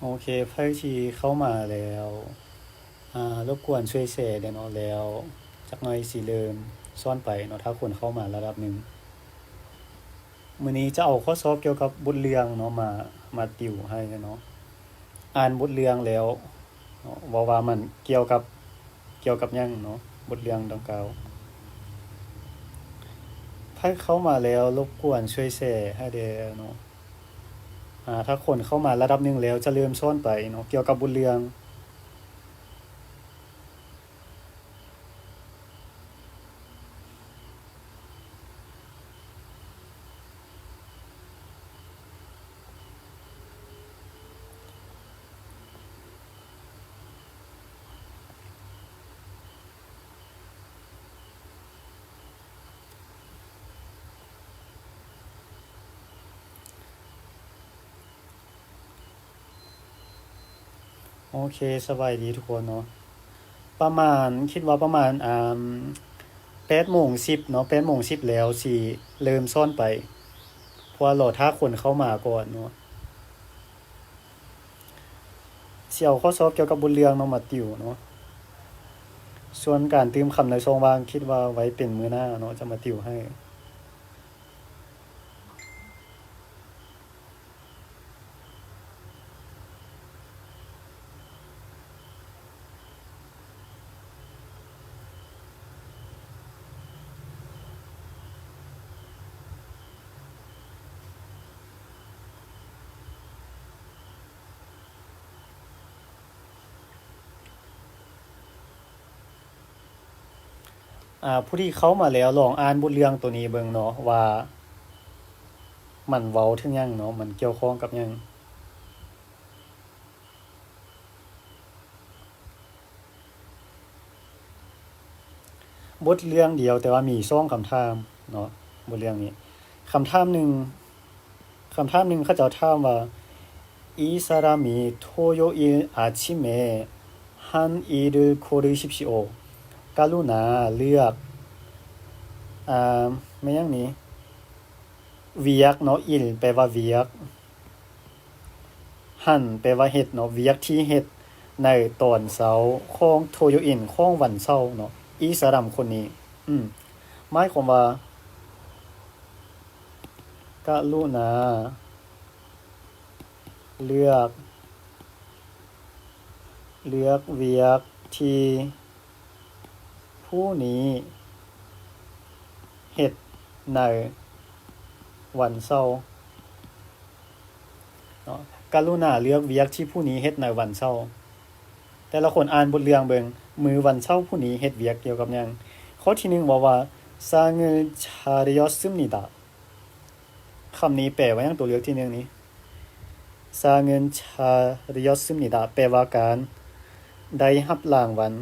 โอเคไพ่ทีเข้ามาแล้วรบกวนช่วยแชร์เดี๋ยวเนาะแล้วจักหน่อยสิเริ่มซ่อนไปเนาะถ้าคนเข้ามาระดับหนึ่งมื้อนี้จะเอาข้อสอบเกี่ยวกับบทเรียงเนาะมาติวให้เนาะอ่านบทเรียงแล้วเนาะว่ามันเกี่ยวกับหยังเนาะบทเรียงดังกล่าวไพ่เข้ามาแล้วรบกวนช่วยแชร์ให้เด้อเนาะถ้าคนเข้ามาระดับหนึ่งแล้วจะเริ่มซ่อนไปเนาะเกี่ยวกับบทเรียง โอเคสบายดีทุกคนเนาะประมาณคิดว่าประมาณ8:10เนาะ8:10แล้วสิเริ่มซ่อนไปเพราะว่ารอถ้าคนเข้ามาก่อนเนาะสิเอาข้อสอบเกี่ยวกับบทเรียงเนาะมาติวเนาะส่วนการเติมคำในช่องว่างคิดว่าไว้เป็นมื้อหน้าเนาะจะมาติวให้ผู้ที่เข้ามาแล้วลองอ่านบทเรียงตัวนี้เบิ่งเนาะว่ามันเว้าถึงหยังเนาะมันเกี่ยวข้องกับหยังบทเรียงเดียวแต่ว่ามี2คำถามเนาะบทเรียงนี้คำถามหนึ่งเขาเจ้าถามว่า 이 사람이 토요일 아침에 한 일을 고르십시오. 까루나 르악ไม่ยังนี้เวียกเนาะอิลแปลว่าเวียกหันแปลว่าเฮ็ดเนาะเวียกที่เฮ็ดในตอนเช้าของโทโยอินของวันเช้าเนาะอีสรัมคนนี้หมายความว่ากะลุณาเลือกเวียกที่ผู้นี้เฮ็ดในวันเช้าเนาะกรุณาเลือกเวียกที่ผู้นี้เฮ็ดในวันเช้าแต่ละคนอ่านบทเรียงเบิ่งมือวันเช้าผู้นี้เฮ็ดเวียกเกี่ยวกับหยังข้อที่1บอกว่า상을 차렸습니다คำนี้แปลว่าหยังตัวเลือกที่1นี้상은 차렸습니다แปลว่าการได้รับรางวัล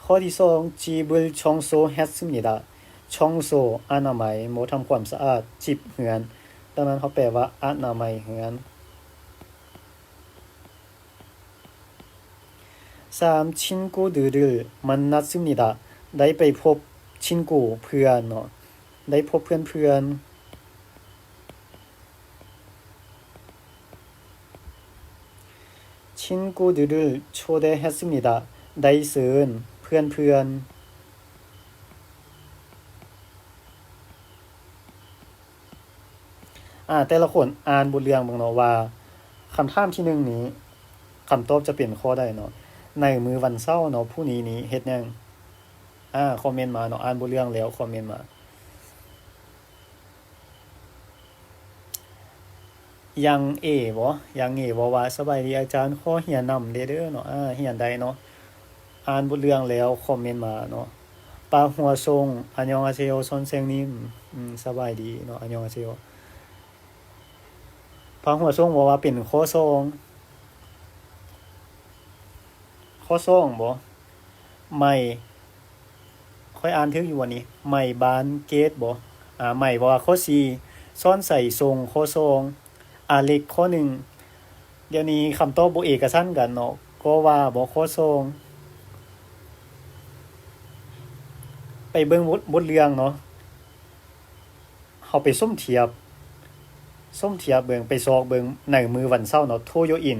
ข้อที่2 집을 청소했습니다 청소อนามัยโมทำความสะอาดจิบเหือนดังนั้นเขาแปลว่าอนามัยเหือน3 친구들을 만났습니다ได้ไปพบชินกูเพื่อนเนาะได้พบเพื่อน친구들을 초대했습니다ได้เชิญเพื่อนแต่ละคนอ่านบทเรียงเบิ่งเนาะว่าคำถามที่1นี้คำตอบจะเป็นข้อใดเนาะในมื้อวันเสาร์เนาะผู้นี้เฮ็ดหยังคอมเมนต์มาเนาะอ่านบทเรียงแล้วคอมเมนต์มายังบ่ว่าสบายดีอาจารย์ขอเรียนนำเด้อเนาะเรียนได้เนาะอ่านบทเรียงแล้วคอมเมนต์มาเนาะปาหัวทรง안녕하세요 선생님สบายดีเนาะ안녕하세요ปาหัวทรงบอกว่าเป็นข้อ2บ่ไม่ค่อยอ่านถึงอยู่วันนี้ไม่บานเกตบ่ไม่บอกว่าข้อ4ซ่อนใส่ทรงข้อ2เล็กข้อ1เดี๋ยวนี้คำตอบบ่เอกฉันท์กันเนาะก็ว่าบ่ข้อ2ไปเบิ่งบทเรียงเนาะเฮ าไปส้มเทียบเบิ่งไปซอกเบิ่งในมือวันเช้าเนาะโทโยอิน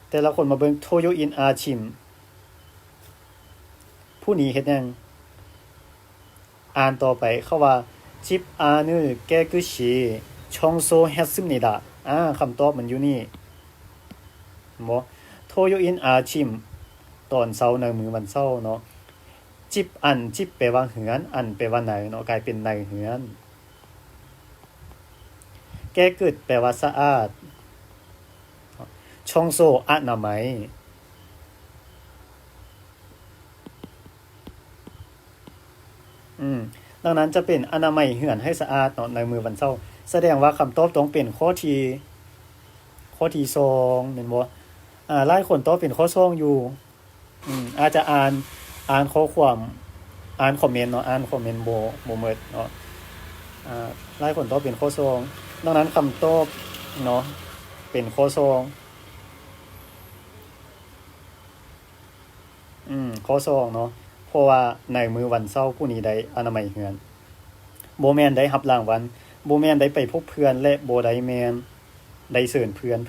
แต่ละคนมาเบิ่งโทโยอินอาชิมผู้นี้เฮ็ดหยังอ่านต่อไปเขาว่า집안을깨끗이청소했습니다คำตอบมันอยู่นี่บ่โทโยอินอาชิมตอนเช้าในมือวันเช้าเนาะจิบอันจิบแปลว่าเหือนอันแปลว่าในเนาะกลายเป็นในเหือนแก้กึดแปลว่าสะอาดช่องโซอนามัยดังนั้นจะเป็นอนามัยเหือนให้สะอาดเนาะในมือวันเช้าแสดงว่าคำตอบต้องเป็นข้อที่2แม่นบ่หลายคนตอบเป็นข้อ2อยู่อาจจะอ่านข้อความอ่านคอมเมนต์เนาะอ่านคอมเมนต์บ่หมดเนาะหลายคนตอบเป็นข้อ2ดังนั้นคำตอบเนาะเป็นข้อ2ข้อ2เนาะเพราะว่าในมื้อวันเช้าผู้นี้ได้อนามัยเฮือนบ่แม่นได้รับรางวัลบ่แม่นได้ไปพบเพื่อนและบ่ได้แม่นได้เชิญเพื่อน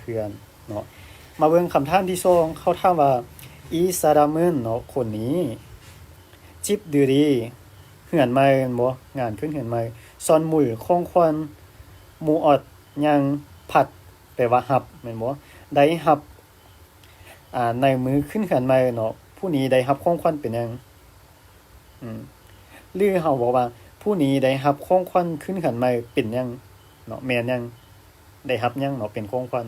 เนาะมาเบิ่งคำถามที่2เขาถามว่าอีซาดามนเนาะคนนี้จิบดือดีเหือนใหม่บ่งานขึ้นเหือนใหม่ซอนมุยคงควันหมูออดยังผัดแปลว่ารับแม่นบ่ได้รับในมือขึ้นเหือนใหม่เนาะผู้นี้ได้รับของขวัญเป็นหยังหรือเฮาบอกว่าผู้นี้ได้รับของขวัญขึ้นเหือนใหม่เป็นหยังเนาะแม่นหยังได้รับหยังเนาะเป็นของขวัญ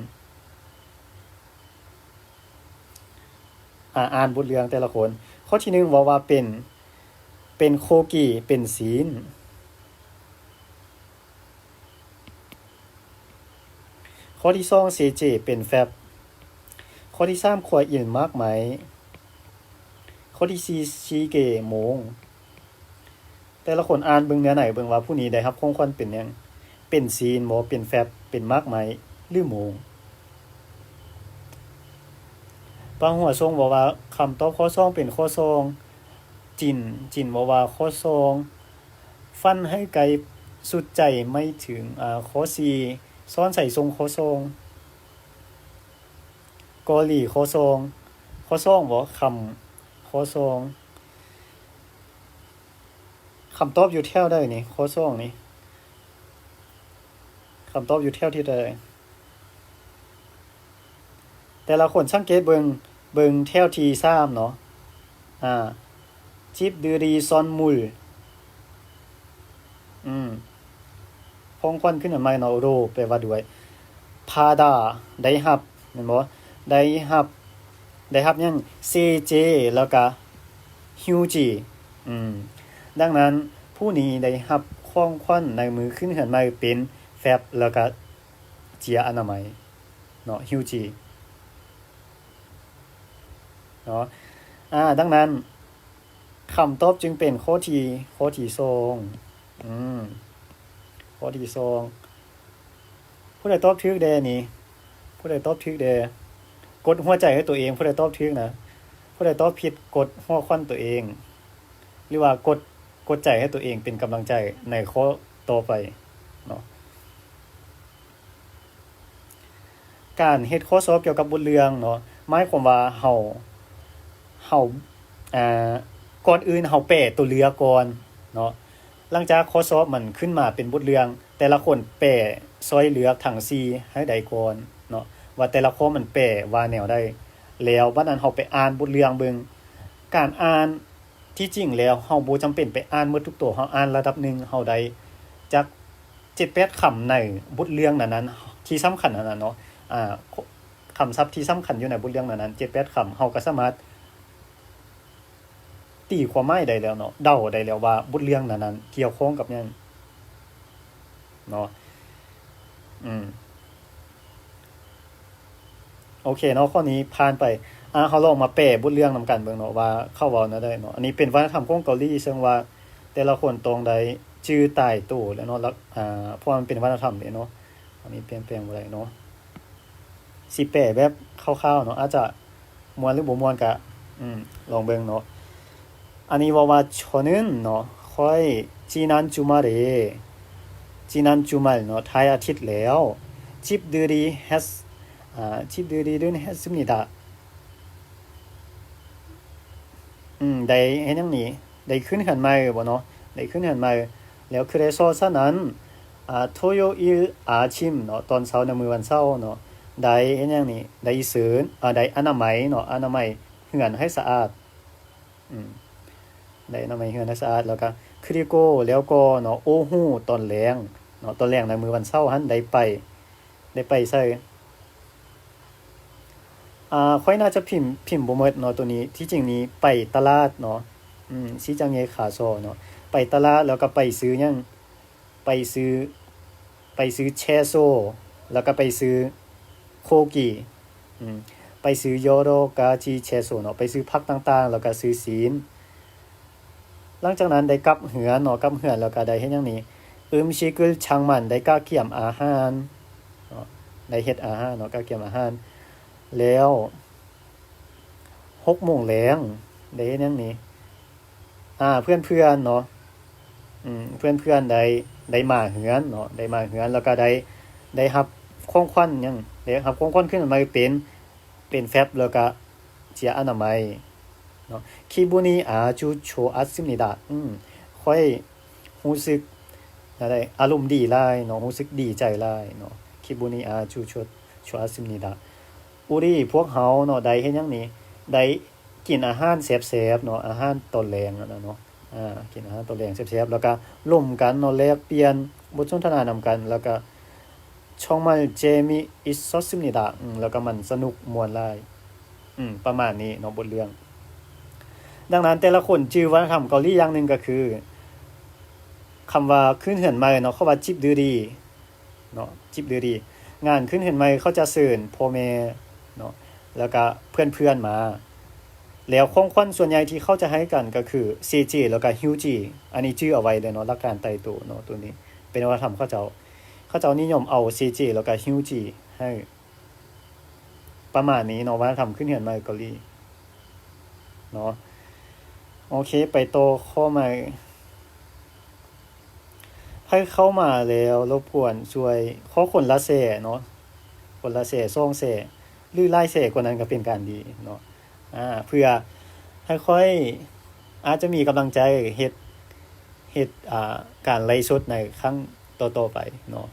อ่านบทเรื่องแต่ละคนข้อที่1ว่าเป็นโคกิเป็นศีลข้อที่2เซเจเป็นแฟบข้อที่3ครัวอินมากไหมข้อที่4ชีเกโมงแต่ละคนอ่านเบิ่งเนื้อไหนเบิ่งว่าผู้นี้ได้รับของขวัญเป็นหยังเป็นศีลบ่เป็นแฟบเป็นมากไหมหรือโมงบางหัวทรงบอกว่าคำตอบข้อ2เป็นข้อ2จินบอกว่าข้อ2ฟันให้ไกลสุดใจไม่ถึงข้อ4ซ้อนใส่ทรงข้อ2กอลีข้อ2บอกข้อ2คำตอบอยู่แถวได้นี่ข้อ2นี่คำตอบอยู่แถวที่ใดแต่ละคนสังเกตเบิ่งแถวที่3เนาะจิบดือรีซอนมุลพองควันขึ้นใหม่เนาะโรแปลว่าด้วยพาดาได้รับแม่นบ่ได้รับหยังเซเจแล้วก็ฮิวจิดังนั้นผู้นี้ได้รับของขวัญในมือขึ้นเหือนใหม่เป็นแฟบแล้วก็เจียอนามัยเนาะฮิวจิเนาะดังนั้นคำตอบจึงเป็นข้อที่2ข้อที่2ผู้ใดตอบถูกแด่นี่ผู้ใดตอบถูกแด่กดหัวใจให้ตัวเองผู้ใดตอบถูกนะผู้ใดตอบผิดกดหัวควันตัวเองหรือว่ากดใจให้ตัวเองเป็นกำลังใจในข้อต่อไปเนาะการเฮ็ดข้อสอบเกี่ยวกับบทเรื่องเนาะหมายความว่าเฮาก่อนอื่นเฮาแปลตัวเรือก่อนเนาะหลังจากข้อสอบมันขึ้นมาเป็นบทเรื่องแต่ละคนแปลซอยเหลือทั้ง4ให้ได้ก่อนเนาะว่าแต่ละข้อมันแปลว่าแนวใดแล้วบัดนั้นเฮาไปอ่านบทเรื่องเบิ่งการอ่านที่จริงแล้วเฮาบ่จำเป็นไปอ่านหมดทุกตัวเฮาอ่านระดับหนึ่งเฮาได้จัก 7-8 คำในบทเรื่องนั้นที่สำคัญนั้นเนาะคำศัพท์ที่สำคัญอยู่ในบทเรื่องนั้น 7-8 คำเฮาก็สามารถตีความหมายได้แล้วเนาะเดาได้แล้วว่าบทเรื่องนั้นเกี่ยวข้องกับหยังเนาะโอเคเนาะข้อนี้ผ่านไปเฮาลองมาแปลบทเรื่องนำกันเบิ่งเนาะว่าเข้าเว้าแนวใดเนาะอันนี้เป็นวัฒนธรรมของเกาหลีซึ่งว่าแต่ละคนต้องได้ชื่อตายตัวแล้วเนาะแล้วเพราะมันเป็นวัฒนธรรมเด้เนาะอันนี้เปลี่ยนแปลงบ่ได้เนาะสิแปลแบบคร่าวๆเนาะอาจจะม่วนหรือบ่ม่วนก็ลองเบิ่งเนาะอันนี้ว่า저는เนาะค่อย จีนันจูมาเรจีนันจูมาเนาะท้ายอาทิตย์แล้วจิบดือดีแฮสจิบดือดีด้วยแฮสมิดาได้เห็นยังนี้ได้ขึ้นหันมาบ่เนาะได้ขึ้นหันมาแล้ว그래서 사는 토요일 아침เนาะตอนเช้าในมื้อวันเช้าเนาะได้เห็นยังนี้ได้ซื้อได้อนามัยเนาะอนามัยเฮือนให้สะอาดได้อนามัยเฮือนให้สะอาดแล้วก็그리고แล้วก็เนาะโอ้ฮู้ตอนแลงเนาะตอนแลงในมื้อวันเช้าหันได้ไปใส่ค่อยน่าจะพิมพ์บ่หมดเนาะตัวนี้ที่จริงนี้ไปตลาดเนาะสิจังไงขาซอเนาะไปตลาดแล้วก็ไปซื้อหยังไปซื้อแชโซแล้วก็ไปซื้อโคกิไปซื้อยอโรกาจิแชโซเนาะไปซื้อผักต่างๆแล้วก็ซื้อศีลหลังจากนั้นได้กลับเหือนเนาะกลับเหือนแล้วก็ได้เฮ็ดหยังนี่ชิกึลช่างมันได้กะเกี่ยมอาหารเนาะได้เฮ็ดอาหารเนาะกะเกี่ยมอาหารแล้ว6 โมงแลงได้เฮ็ดหยังนี่เพื่อนๆเนาะเพื่อนๆได้มาเหือนเนาะได้มาเหือนแล้วก็ได้รับของขวัญหยังได้รับของขวัญขึ้นมาเป็นแฟบแล้วก็เจียอนามัยเนาะ기분이 아주 좋았습니다ค่อยรู้สึกอะไรอารมณ์ดีหลายเนาะรู้สึกดีใจหลายเนาะ기분이 아주 좋았습니다อุริพวกเฮาเนาะได้เฮ็ดหยังนี่ได้กินอาหารแซ่บๆเนาะอาหารตอนแลงนั่นน่ะเนาะกินอาหารตอนแลงแซ่บๆแล้วก็ร่วมกันเนาะแลกเปลี่ยนบทสนทนานำกันแล้วก็정말 재미있었습니다แล้วก็มันสนุกม่วนหลายประมาณนี้เนาะบทเรื่องดังนั้นแต่ละคนชื่อวัฒนธรรมเกาหลีอย่างหนึ่งก็คือคำว่าขึ้นเหินใหม่เนาะเขาว่าจิบดือดีเนาะจิบดือดีงานขึ้นเหินใหม่เขาจะเชิญพ่อแม่เนาะแล้วก็เพื่อนๆมาแล้วของขวัญส่วนใหญ่ที่เขาจะให้กันก็คือเซจิแล้วก็ฮิวจิอันนี้ชื่อเอาไว้เลยเนาะหลักการไต่ตัวเนาะตัวนี้เป็นวัฒนธรรมเขาเจ้านิยมเอาเซจิแล้วก็ฮิวจิให้ประมาณนี้เนาะวัฒนธรรมขึ้นเหินใหม่เกาหลีเนาะโอเคไปโตข้อใหม่ให้เข้ามาแล้วรบกวนช่วยข้อคนละแสเนาะคนละแส2แสหรือหลายแสกว่านั้นก็เป็นการดีเนาะเพื่อให้ค่อยอาจจะมีกำลังใจเฮ็ดการไลฟ์สดในครั้งต่อๆไปเนาะ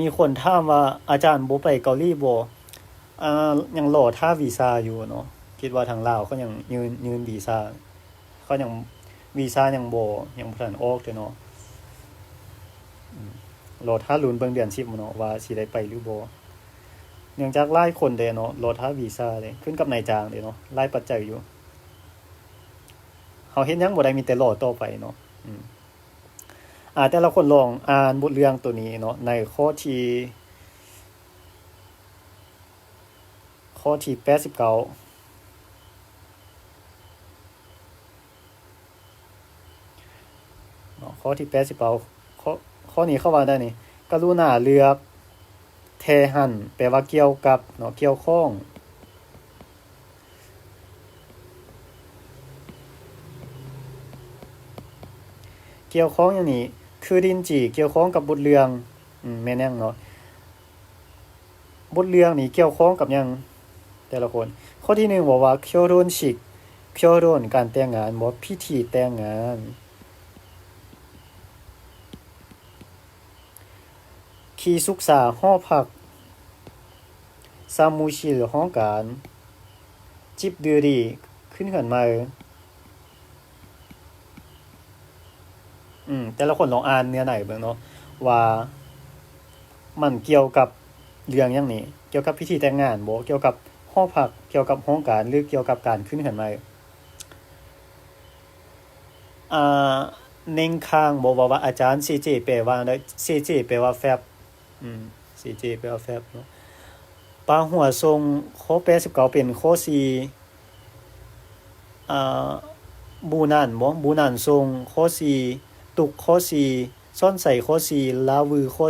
มีคนถามว่าอาจารย์บ่ไปเกาหลีบ่ยังรอท่าวีซ่าอยู่เนาะคิดว่าทางลาวเขายังยืนวีซ่าเขายังวีซ่ายังบ่ทันออกเด้เนาะรอท่าลุ้นเบิ่งเดือน10เนาะว่าสิได้ไปหรือบ่เนื่องจากหลายคนเด้เนาะรอท่าวีซ่าเด้ขึ้นกับนายจ้างเด้เนาะหลายปัจจัยอยู่เฮาเฮ็ดหยังบ่ได้มีแต่รอต่อไปเนาะแต่ละคนลองอ่านบทเรื่องตัวนี้เนาะในข้อที่89เนาะข้อที่89ข้อนี้เข้าว่าได้นี่กรุณาเลือกแทหันแปลว่าเกี่ยวกับเนาะเกี่ยวข้องเกี่ยวข้องอย่างนี้คือดินจีเกี่ยวข้องกับบทเรื่องแม่นยังเนาะบทเรื่องนี้เกี่ยวข้องกับหยังแต่ละคนข้อที่1บอกว่า결혼식 결혼การแต่งงานบ่พิธีแต่งงาน기숙사หอพัก사무실ห้องการ집들이ขึ้นเหินใหม่แต่ละคนลองอ่านเนื้อไหนเบิ่งเนาะว่ามันเกี่ยวกับเรื่องหยังนี่เกี่ยวกับพิธีแต่งงานบ่เกี่ยวกับหอพักเกี่ยวกับห้องการหรือเกี่ยวกับการขึ้นเหินใหม่เน่งค้างบอกว่าอาจารย์ CJ แปลว่าได้ CJ แปลว่าแฟบCJ แปลว่าแฟบเนาะปาหัวทรงข้อ89เป็นข้อ4บูนันบ่บูนันทรงข้อ4ตุกข้อ4ซ่อนใส่ข้อ4ลาวือข้อ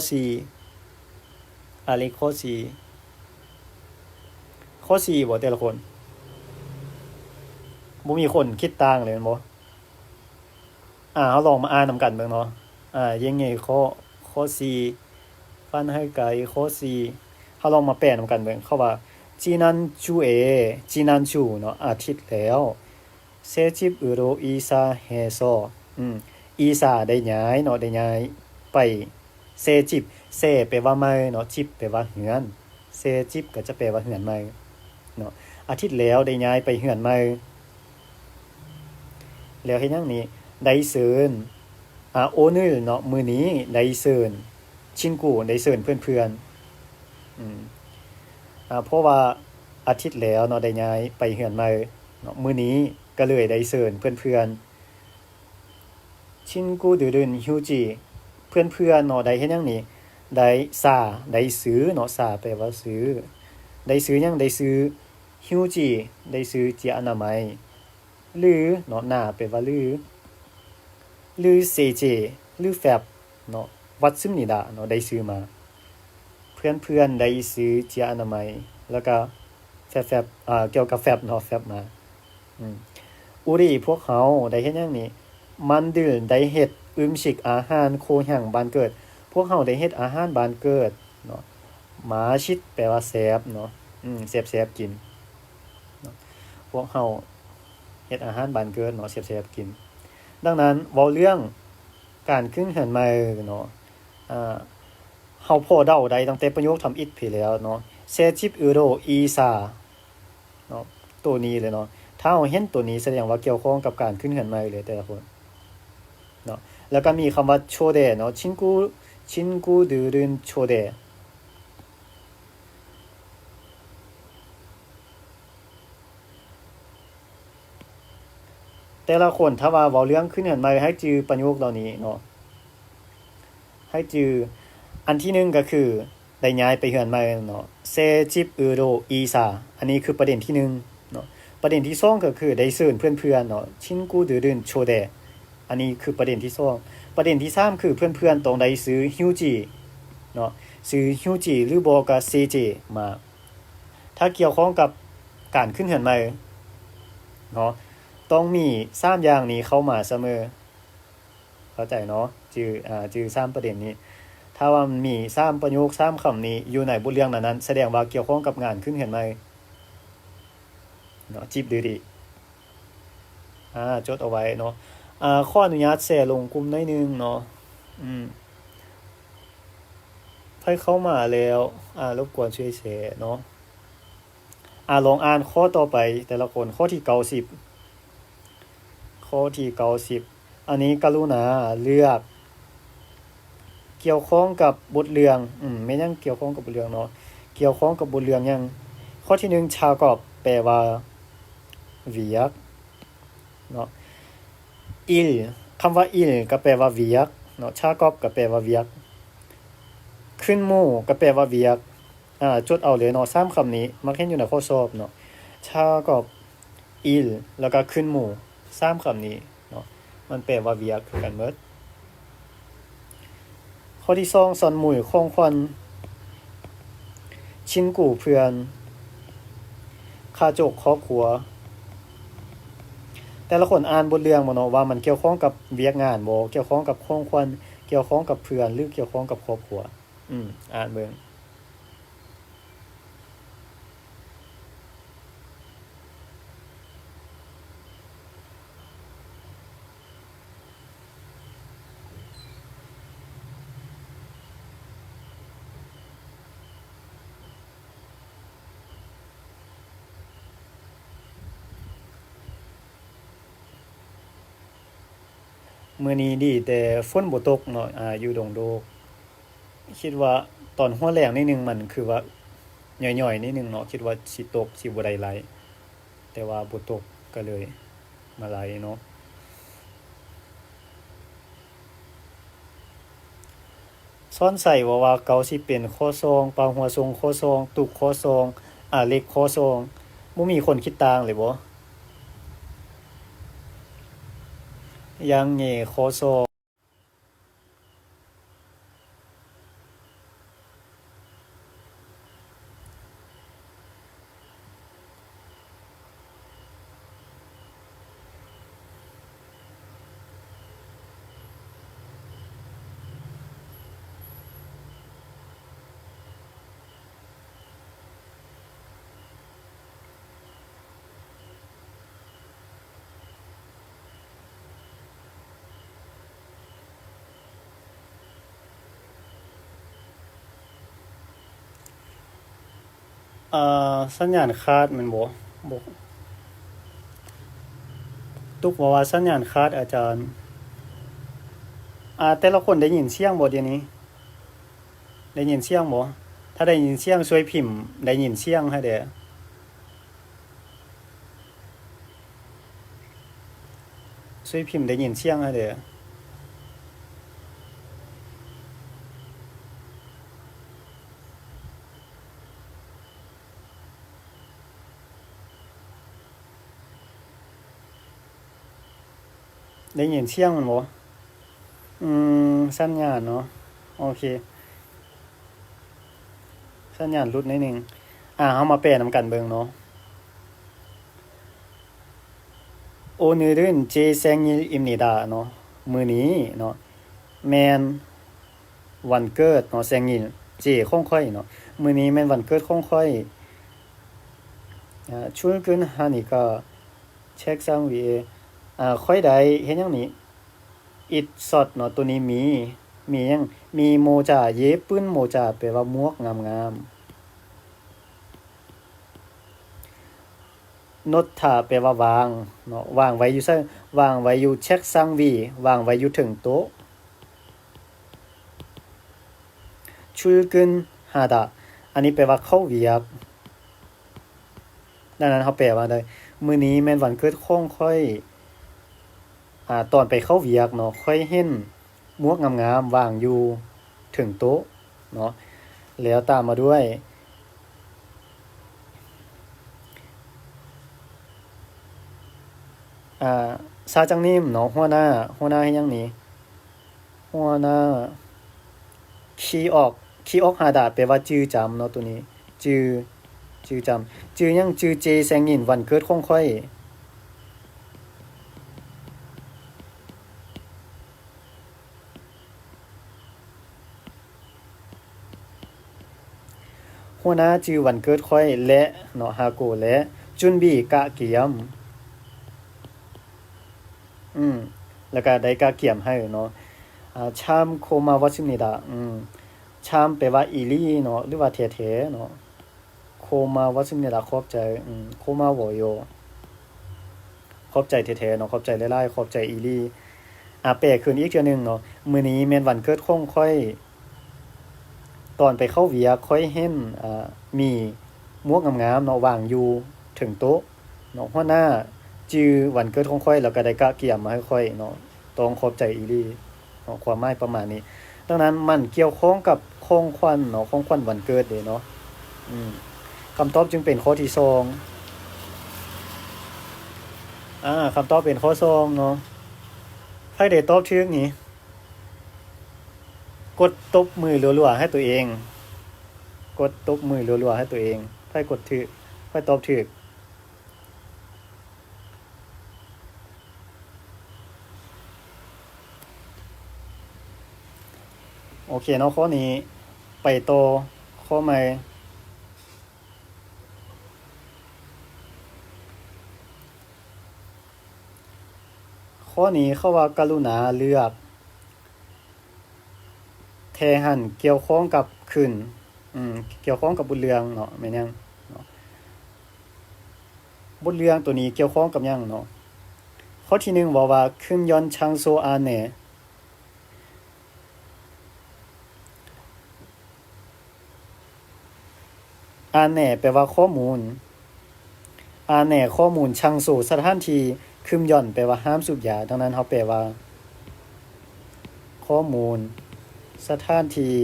4อะไรข้อ4บ่แต่ละคน บ่มีคนคิดต่างเลยแม่นบ่เฮาลองมาอ่านนำกันเบิ่งเนาะยังไงข้อ4ฟันให้ไกลข้อ4เฮาลองมาแปลนำกันเบิ่งเขาว่า지난주에 지난주เนาะอาทิตย์แล้ว새집으로 이사해서อีสาได้ย้ายเนาะได้ย้ายไปเซจิบเซแปลว่าใหม่เนาะจิบแปลว่าเฮือนเซจิบก็จะแปลว่าเฮือนใหม่เนาะอาทิตย์แล้วได้ย้ายไปเฮือนใหม่แล้วเฮ็ดหยังนี่ได้เชิญ오늘เนาะมื้อนี้ได้เชิญชินกูได้เชิญเพื่อนๆเพราะว่าอาทิตย์แล้วเนาะได้ย้ายไปเฮือนใหม่เนาะมื้อนี้ก็เลยได้เชิญเพื่อนๆ친구들은 휴지เพื่อนๆเนาะได้เฮ็ดหยังนี่ได้ซาได้ซื้อเนาะซาแปลว่าซื้อได้ซื้อหยังได้ซื้อฮิวจิได้ซื้อเจียอนามัยหรือเนาะหน้าแปลว่าหรือเซเจหรือแฟบเนาะวัดซึมนี่ล่ะเนาะได้ซื้อมาเพื่อนๆได้ซื้อเจียอนามัยแล้วก็แฟบเกี่ยวกับแฟบเนาะแฟบมาอุริพวกเขาได้เฮ็ดหยังนี่มันดื่นได้เฮ็ด음식อาหารโคหยังบ้านเกิดพวกเฮาได้เฮ็ดอาหารบ้านเกิดเนาะมาชิดแปลว่าแซ่บเนาะแซ่บๆกินเนาะพวกเฮาเฮ็ดอาหารบ้านเกิดเนาะแซ่บๆกินดังนั้นเว้าเรื่องการขึ้นเฮือนใหม่เนาะเฮาพอเดาได้ตั้งแต่ประโยคทำอิฐไปแล้วเนาะเซจิบยูโรอีซาเนาะตัวนี้เลยเนาะถ้าเฮาเห็นตัวนี้แสดงว่าเกี่ยวข้องกับการขึ้นเฮือนใหม่เลยแต่ละคนเนาะแล้วก็มีคำว่าโชเดเนาะ친구들은 초대แต่ละคนถ้าว่าเว้าเรื่องขึ้นเฮือนใหม่ให้จื้อประโยคเหล่านี้เนาะให้จื้ออันที่1ก็คือได้ย้ายไปเฮือนใหม่เนาะเซจิบอูโรอีซาอันนี้คือประเด็นที่1เนาะประเด็นที่2ก็คือได้เชิญเพื่อนๆเนาะ친구들은 초대อันนี้คือประเด็นที่2ประเด็นที่3คือเพื่อนๆต้องได้ซื้อฮิวจิเนาะซื้อฮิวจิหรือบ่ก็เซเจมาถ้าเกี่ยวข้องกับการขึ้นเฮือนใหม่เนาะต้องมี3อย่างนี้เข้ามาเสมอเข้าใจเนาะจื่อ3ประเด็นนี้ถ้าว่ามันมี3ประโยค3คำนี้อยู่ในบทเรื่องนั้นๆแสดงว่าเกี่ยวข้องกับงานขึ้นเฮือนใหม่เนาะจิบดีๆจดเอาไว้เนาะขออนุญาตแชร์ลงกลุ่มหน่อยนึงเนาะให้เข้ามาแล้วรบกวนช่วยแชร์เนาะลองอ่านข้อต่อไปแต่ละคนข้อที่90ข้อที่90อันนี้กรุณาเลือกเกี่ยวข้องกับบทเรื่องไม่ยังเกี่ยวข้องกับบทเรื่องเนาะเกี่ยวข้องกับบทเรื่องยังข้อที่1ชากอบแปลว่าเวียกเนาะil คำว่า il ก็แปลว่าเวียกเนาะชากอบก็แปลว่าเวียกขึ้นหมู่ก็แปลว่าเวียกจดเอาเลยเนาะ3คำนี้มักเห็นอยู่ในข้อสอบเนาะชากอบ il แล้วก็ขึ้นหมู่3คำนี้เนาะมันแปลว่าเวียกคือกันหมดข้อที่2ซอนหมู่ของขวัญชินกูเพื่อนคาจกครอบครัวแต่ละคนอ่านบทเรื่องบ่เนาะว่ามันเกี่ยวข้องกับเวียกงานบ่เกี่ยวข้องกับของขวัญเกี่ยวข้องกับเพื่อนหรือเกี่ยวข้องกับครอบครัวอ่านเบิ่งมื้อนี้ดีแต่ฝนบ่ตกเนาะอยู่ดงโดกคิดว่าตอนหัวแล้งนิดนึงมันคือว่าย่อยๆนิดนึงเนาะคิดว่าสิตกสิบ่ได้หลายแต่ว่าบ่ตกก็เลยมาหลายเนาะซ้อนใส่ว่าเก่าสิเป็นข้อ2ปาหัวทรงข้อ2ตุกข้อ2เล็กข้อ2บ่มีคนคิดต่างเลยบ่ยังแหน่ข้อ2 สัญญาณขาดแม่นบ่ตุกบอกว่าสัญญาณขาดอาจารย์แต่ละคนได้ยินเสียงบ่เดี๋ยวนี้ได้ยินเสียงบ่ถ้าได้ยินเสียงช่วยพิมพ์ได้ยินเสียงให้เด้อช่วยพิมพ์ได้ยินเสียงให้เด้อได้ยินเสียงมันบ่สัญญาณเนาะโอเคสัญญาณหลุดนิดนึงเฮามาแปลนำกันเบิ่งเนาะ 오늘은 제 생일입니다.มื้อนี้เนาะแม่นวันเกิดเนาะ 생일 เจของข้อยเนาะมื้อนี้แม่นวันเกิดของข้อย출근하니까 책상 위에ข้อยได้เฮ็ดหยังนี่ it เนาะตัวนี้มีหยังมีโมจาเยปื้นโมจาแปลว่าหมวกงามๆนดถาแปลว่าวางเนาะวางไว้อยู่ซั่นวางไว้อยู่เช็คซังวีวางไว้อยู่ถึงโต๊ะ출근하다อันนี้แปลว่าเข้าเวียกดังนั้นเฮาแปลว่าได้มื้อนี้แม่นวันเกิดของข้อยตอนไปเข้าเวียกเนาะข้อยเห็นหมวกงามๆวางอยู่ถึงโต๊ะเนาะแล้วตามมาด้วยซาจังนิ่มเนาะหัวหน้าเฮ็ดหยังนี่หัวหน้าขี้ออกหาดาแปลว่าจื้อจำเนาะตัวนี้จื้อจำจื้อหยังจื้อเจแซงยินวันเกิดของข้อยหัวหน้าจื้อวันเกิดข้อยและเนาะฮาโกและจุนบีกะเกียมแล้วก็ได้กะเกียมให้เนาะชามโคมาวัชิมิดาชามแปลว่าอีหลีเนาะหรือว่าแท้ๆเนาะโคมาวัชิมิดาขอบใจโคมาโวโยขอบใจแท้ๆเนาะขอบใจหลายๆขอบใจอีหลีแปลขึ้นอีกเทื่อนึงเนาะมื้อนี้แม่นวันเกิดของข้อยตอนไปเข้าเวียกข้อยเห็นมีหมวกงามๆเนาะวางอยู่ถึงโต๊ะเนาะหัวหน้าจื้อวันเกิดของข้อยแล้วก็ได้กะเกียมมาให้ข้อยเนาะต้องขอบใจอีหลีเนาะความหมายประมาณนี้ดังนั้นมันเกี่ยวข้องกับของขวัญเนาะของขวัญวันเกิดเด้เนาะคำตอบจึงเป็นข้อที่2คำตอบเป็นข้อ2เนาะไผได้ตอบถูกนี่กดตบมือรัวๆให้ตัวเองกดตบมือรัวๆให้ตัวเองไผกดถูกไผตอบถูกโอเคเนาะข้อนี้ไปต่อข้อใหม่ข้อนี้เขาว่ากรุณาเลือกแทหันเกี่ยวข้องกับขึ้นเกี่ยวข้องกับบทเรื่องเนาะแม่นยังเนาะบทเรื่องตัวนี้เกี่ยวข้องกับหยังเนาะข้อที่1บอกว่าขึ้นยอนชังโซอาเนอาแหน่แปลว่าข้อมูลอาแหน่ข้อมูลชังโซสถานที่คึมย่อนแปลว่าห้ามสูบยาดังนั้นเฮาแปลว่าข้อมูลสถานที่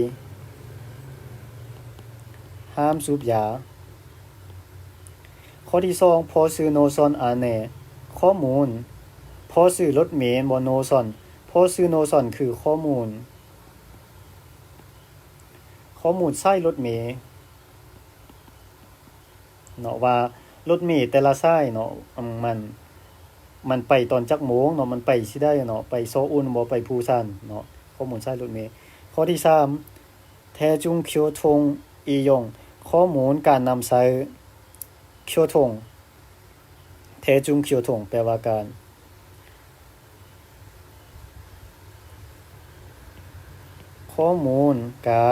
ห้ามสูบยาข้อที่2พอซื้อโนซอนอาแหน่ข้อมูลพอซื้อรถเมล์บ่โนซอนพอซื้อโนซอนคือข้อมูลใช้รถเมล์เนาะว่ารถเมล์แต่ละสายเนาะมันไปตอนจักโมงเนาะมันไปสิได้เนาะไปโซอุลบ่ไปปูซานเนาะข้อมูลใช้รถเมล์ข้อที่3แทจุงเคียวทงอียงข้อมูลการนำใช้เคียวทงแทจุงเคียวทงแปลว่าข้อมูลกา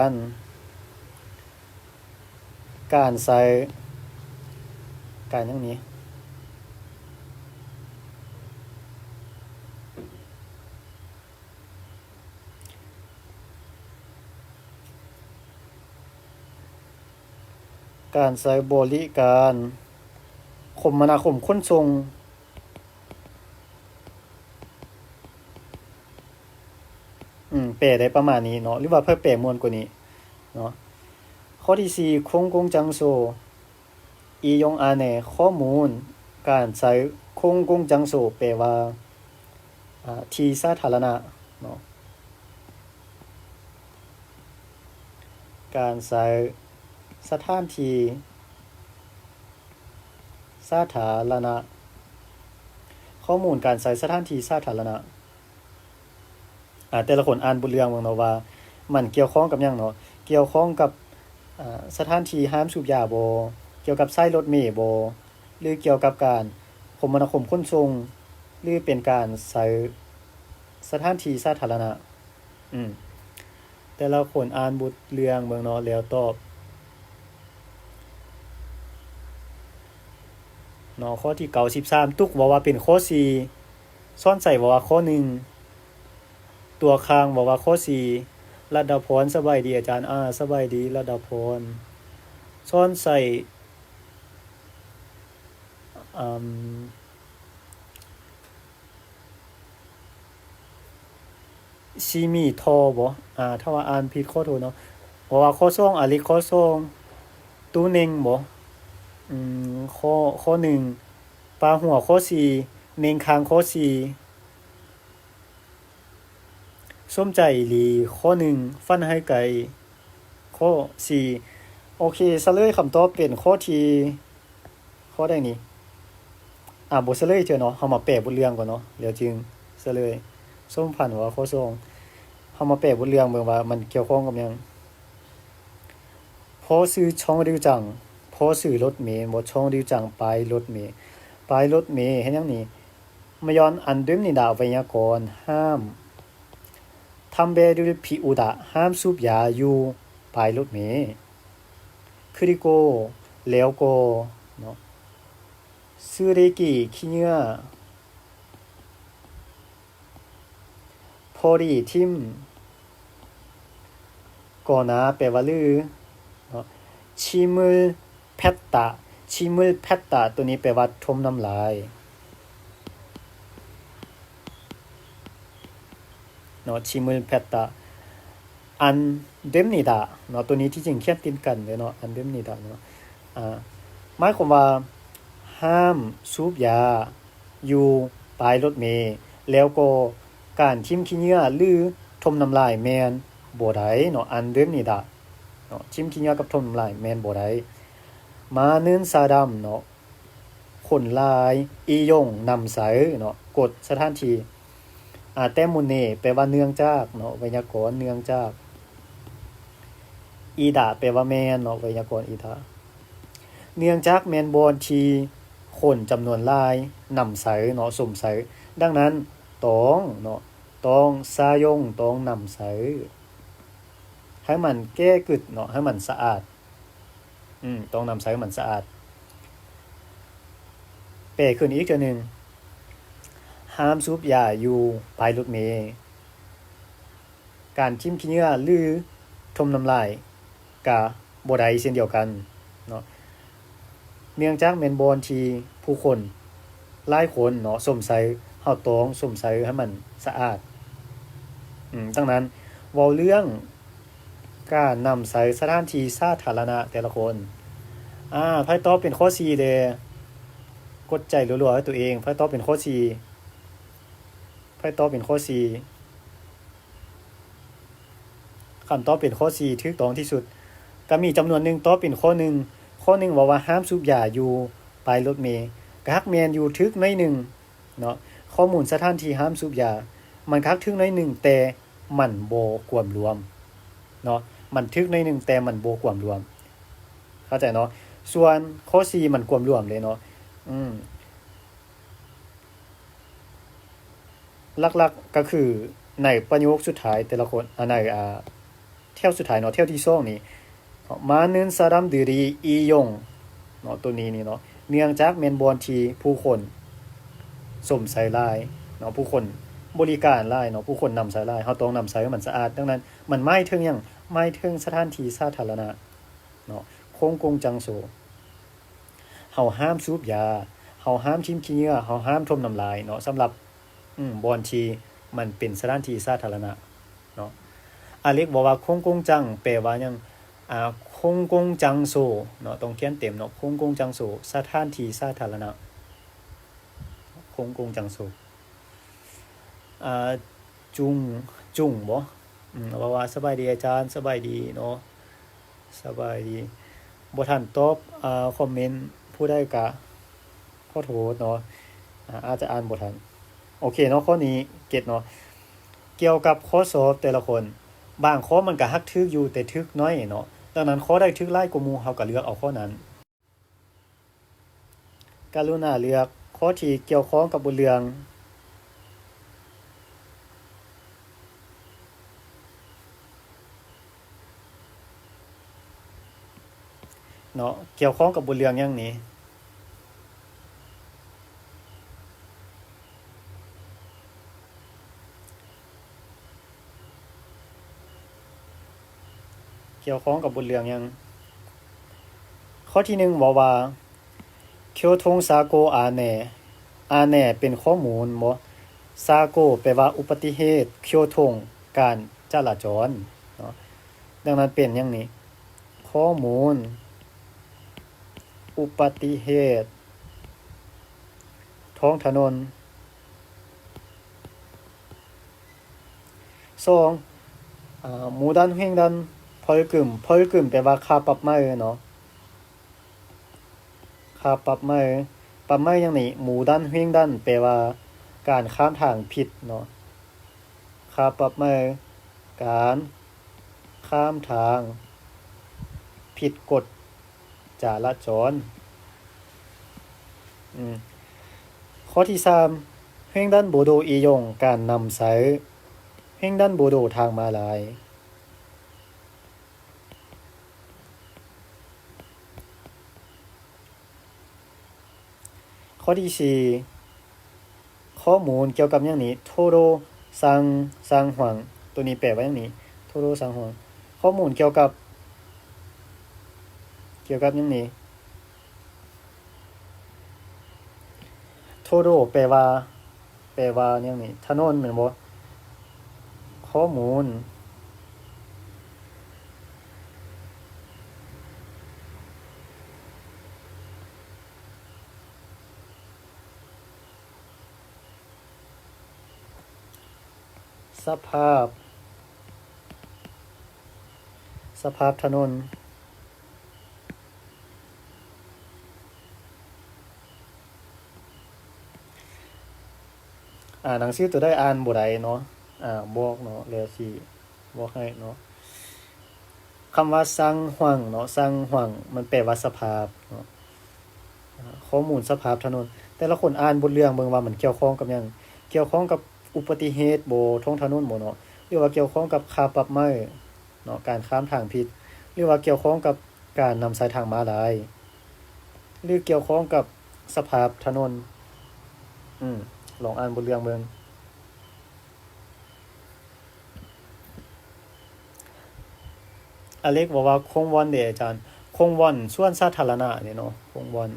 รใช้ การอย่างนี้การใช้บริการคมนาคมขนส่งแปลได้ประมาณนี้เนาะหรือว่าเพิ่มแปลมวลกว่านี้เนาะข้อที่4คงกงจังโซอียงอาแนข้อมูลการใช้คงกงจังโซแปลว่าที่สาธารณะเนาะการใช้สถานที่สาธารณะข้อมูลการใช้สถานที่สาธารณะแต่ละคนอ่านบทเรื่องเนาะว่ามันเกี่ยวข้องกับหยังเนาะเกี่ยวข้องกับสถานที่ห้ามสูบยาบ่เกี่ยวกับใช้รถเมล์บ่หรือเกี่ยวกับการคมนาคมขนส่งหรือเป็นการใช้สถานที่สาธารณะแต่ละคนอ่านบทเรื่องเบิ่งเนาะแล้วตอบเนาะข้อที่93ตุกว่าเป็นข้อ4ซ้อนใส่ว่าข้อ1ตัวค้างว่าข้อ4รัตดาพรสบายดีอาจารย์สบายดีรัตดาพรซ้อนใส่ซีมีทอบ่ถ้าว่าอ่านผิดขอโทษเนาะว่าข้อ2อลิข้อ2ตู้เน่งบ่ข้อ1ปลาหัวข้อ4เน่งคางข้อ4ส้มใจอีหลีข้อ1ฟันให้ไกลข้อ4โอเคเฉลยคำตอบเป็นข้อที่ข้อใดนี่บ่เฉลยเถอะเนาะเฮามาแปลบทเรื่องก่อนเนาะแล้วจึงเฉลยส้มพันว่าข้อ2เฮามาแปลบทเรื่องเบิ่งว่ามันเกี่ยวข้องกับหยังพอซื้อช่องริวจังพอซื้อรถเมล์บ่ช่องริวจังปลายรถเมล์ปลายรถเมล์เฮ็ดหยังนี่มย้อนอันเดิมนี่ดาไวยากรณ์ห้ามทำเบรุพิอุดะห้ามสูบยาอยู่ปลายรถเมล์คริโกแล้วก็เนาะ쓰레기ขี้เหงื่อพอดีทิ่มก่อนาแปลว่าลือเนาะชิมุลแพตตะชิมุลแพตตะตัวนี้แปลว่าทมน้ำลายเนาะชิมุลแพตตะอันเดมนิดาเนาะตัวนี้ที่จริงเขียนติดกันเลยเนาะอันเดมนิดาเนาะหมายความว่าห้ามสูบยาอยู่ปลายรถเมล์แล้วก็การทิ่มขี้เหงื่อหรือทมน้ำลายแม่นบ่ได้เนาะอันเดิมนี่ดะเนาะทิ่มขี้เหงื่อกับทมน้ำลายแม่นบ่ได้มาเนินซาดำเนาะคนลายอียงนำใสเนาะกดสถานที่แต้มุนเนแปลว่าเนื่องจากเนาะไวยากรณ์เนื่องจากอีดาแปลว่าแม่นเนาะไวยากรณ์อีดาเนื่องจากแม่นบ่ที่คนจำนวนหลายนำใสเนาะสมใสดังนั้นต้องเนาะต้องซายงต้องนำใสให้มันแก้กึดเนาะให้มันสะอาดต้องนำใสให้มันสะอาดแปลขึ้นอีกเทื่อนึงห้ามสูบยาอยู่ปลายรถเมล์การทิ่มขี้เหงื่อหรือทมน้ำลายก็บ่ได้เช่นเดียวกันเนาะเนื่องจากแม่นบ่ที่ผู้คนหลายคนเนาะสมใสเฮาต้องสมใสให้มันสะอาดดังนั้นเว้าเรื่องการนำใส่สถานที่สาธารณะแต่ละคนไผตอบเป็นข้อ4เด้กดใจรัวๆให้ตัวเองไผตอบเป็นข้อ4ไผตอบเป็นข้อ4คำตอบเป็นข้อ4ถูกต้องที่สุดก็มีจำนวนหนึ่งตอบเป็นข้อ1ข้อ1ว่าว่าห้ามสูบยาอยู่ปลายรถเมล์ก็ฮักแม่นอยู่ถูกหน่อยนึงเนาะข้อมูลสถานที่ห้ามสูบยามันคักถึงหน่อยนึงแต่มันบ่ควรรวมเนาะมันทึกหน่อยนึงแต่มันบ่ควรรวมเข้าใจเนาะส่วนข้อ4มันควรรวมเลยเนาะหลักๆก็คือในประโยคสุดท้ายแต่ละคนในเที่ยวสุดท้ายเนาะเที่ยวที่2นี่มานึนซาดัมดืรีอียงเนาะตัวนี้นี่เนาะ เนื่องจากแม่นบ่อนที่ผู้คนสวมใส่หลายเนาะผู้คนบริการหลายเนาะผู้คนนำใส่หลายเฮาต้องนำใส่ให้มันสะอาดดังนั้นมันหมายถึงหยังหมายถึงสถานที่สาธารณะเนาะคงกงจังโซเฮาห้ามสูบยาเฮาห้ามชิมขี้เหงื่อเฮาห้ามทมน้ำลายเนาะสำหรับบ่อนที่มันเป็นสถานที่สาธารณะเนาะอเล็กบอกว่าคงกงจังแปลว่าหยังคงกงจังโซเนาะต้องเขียนเต็มเนาะคงกงจังโซสถานที่สาธารณะคงกงจังโซจุงบ่ว่าสบายดีอาจารย์สบายดีเนาะสบายดีบ่ทันตอบคอมเมนต์ผู้ใดก็ขอโทษเนาะอาจจะอ่านบ่ทันโอเคเนาะข้อนี้เก็ตเนาะเกี่ยวกับข้อสอบแต่ละคนบางข้อมันก็ฮักทึกอยู่แต่ทึกน้อยเนาะดังนั้นข้อใดทึกหลายกว่าหมู่เฮาก็เลือกเอาข้อนั้นกรุณาเลือกข้อที่เกี่ยวข้องกับบทเรื่องเนาะเกี่ยวข้องกับบทเรื่องอย่างนี้เกี่ยวข้องกับบทเรื่องอย่างข้อที่1บอกว่าเคียวทงซาโกอาแหน่เป็นข้อมูลบ่ซาโกแปลว่าอุบัติเหตุเคียวทงการจราจรเนาะดังนั้นเป็นอย่างนี้ข้อมูลอุบัติเหตุท้องถนน2หมู่ด้านเฮงด้าน벌금แปลว่าค่าปรับไม้เนาะค่าปรับไม้อย่างนี้หมู่ด้านเฮงด้านแปลว่าการข้ามทางผิดเนาะค่าปรับไม้การข้ามทางผิดกฎจราจรข้อที่3เฮงด้านโบโดอียงการนำใช้เฮงด้านโบโดทางม้าลายข้อที่4ข้อมูลเกี่ยวกับอย่างนี้โทโรซังหวังตัวนี้แปลว่าอย่างนี้โทโรซังหวังข้อมูลเกี่ยวกับอย่างนี้โทโรแปลว่าอย่างนี้ถนนแม่นบ่ข้อมูลสภาพถนนหนังสือตัวได้อ่านบ่ได้เนาะบอกเนาะแล้วสิบอกให้เนาะคำว่าซังหวังเนาะซังหวังมันแปลว่าสภาพเนาะข้อมูลสภาพถนนแต่ละคนอ่านบทเรื่องเบิ่งว่ามันเกี่ยวข้องกับหยังเกี่ยวข้องกับอุบัติเหตุบ่ท้องถนนบ่เนาะหรือว่าเกี่ยวข้องกับค่าปรับไม้เนาะการข้ามทางผิดหรือว่าเกี่ยวข้องกับการนำสายทางม้าลายหรือเกี่ยวข้องกับสภาพถนนลองอ่านบทเรื่องเบิ่งอเล็กบอกว่าคงวอนเด้อาจารย์คงวอนส่วนสาธารณะนี่เนาะคงวอน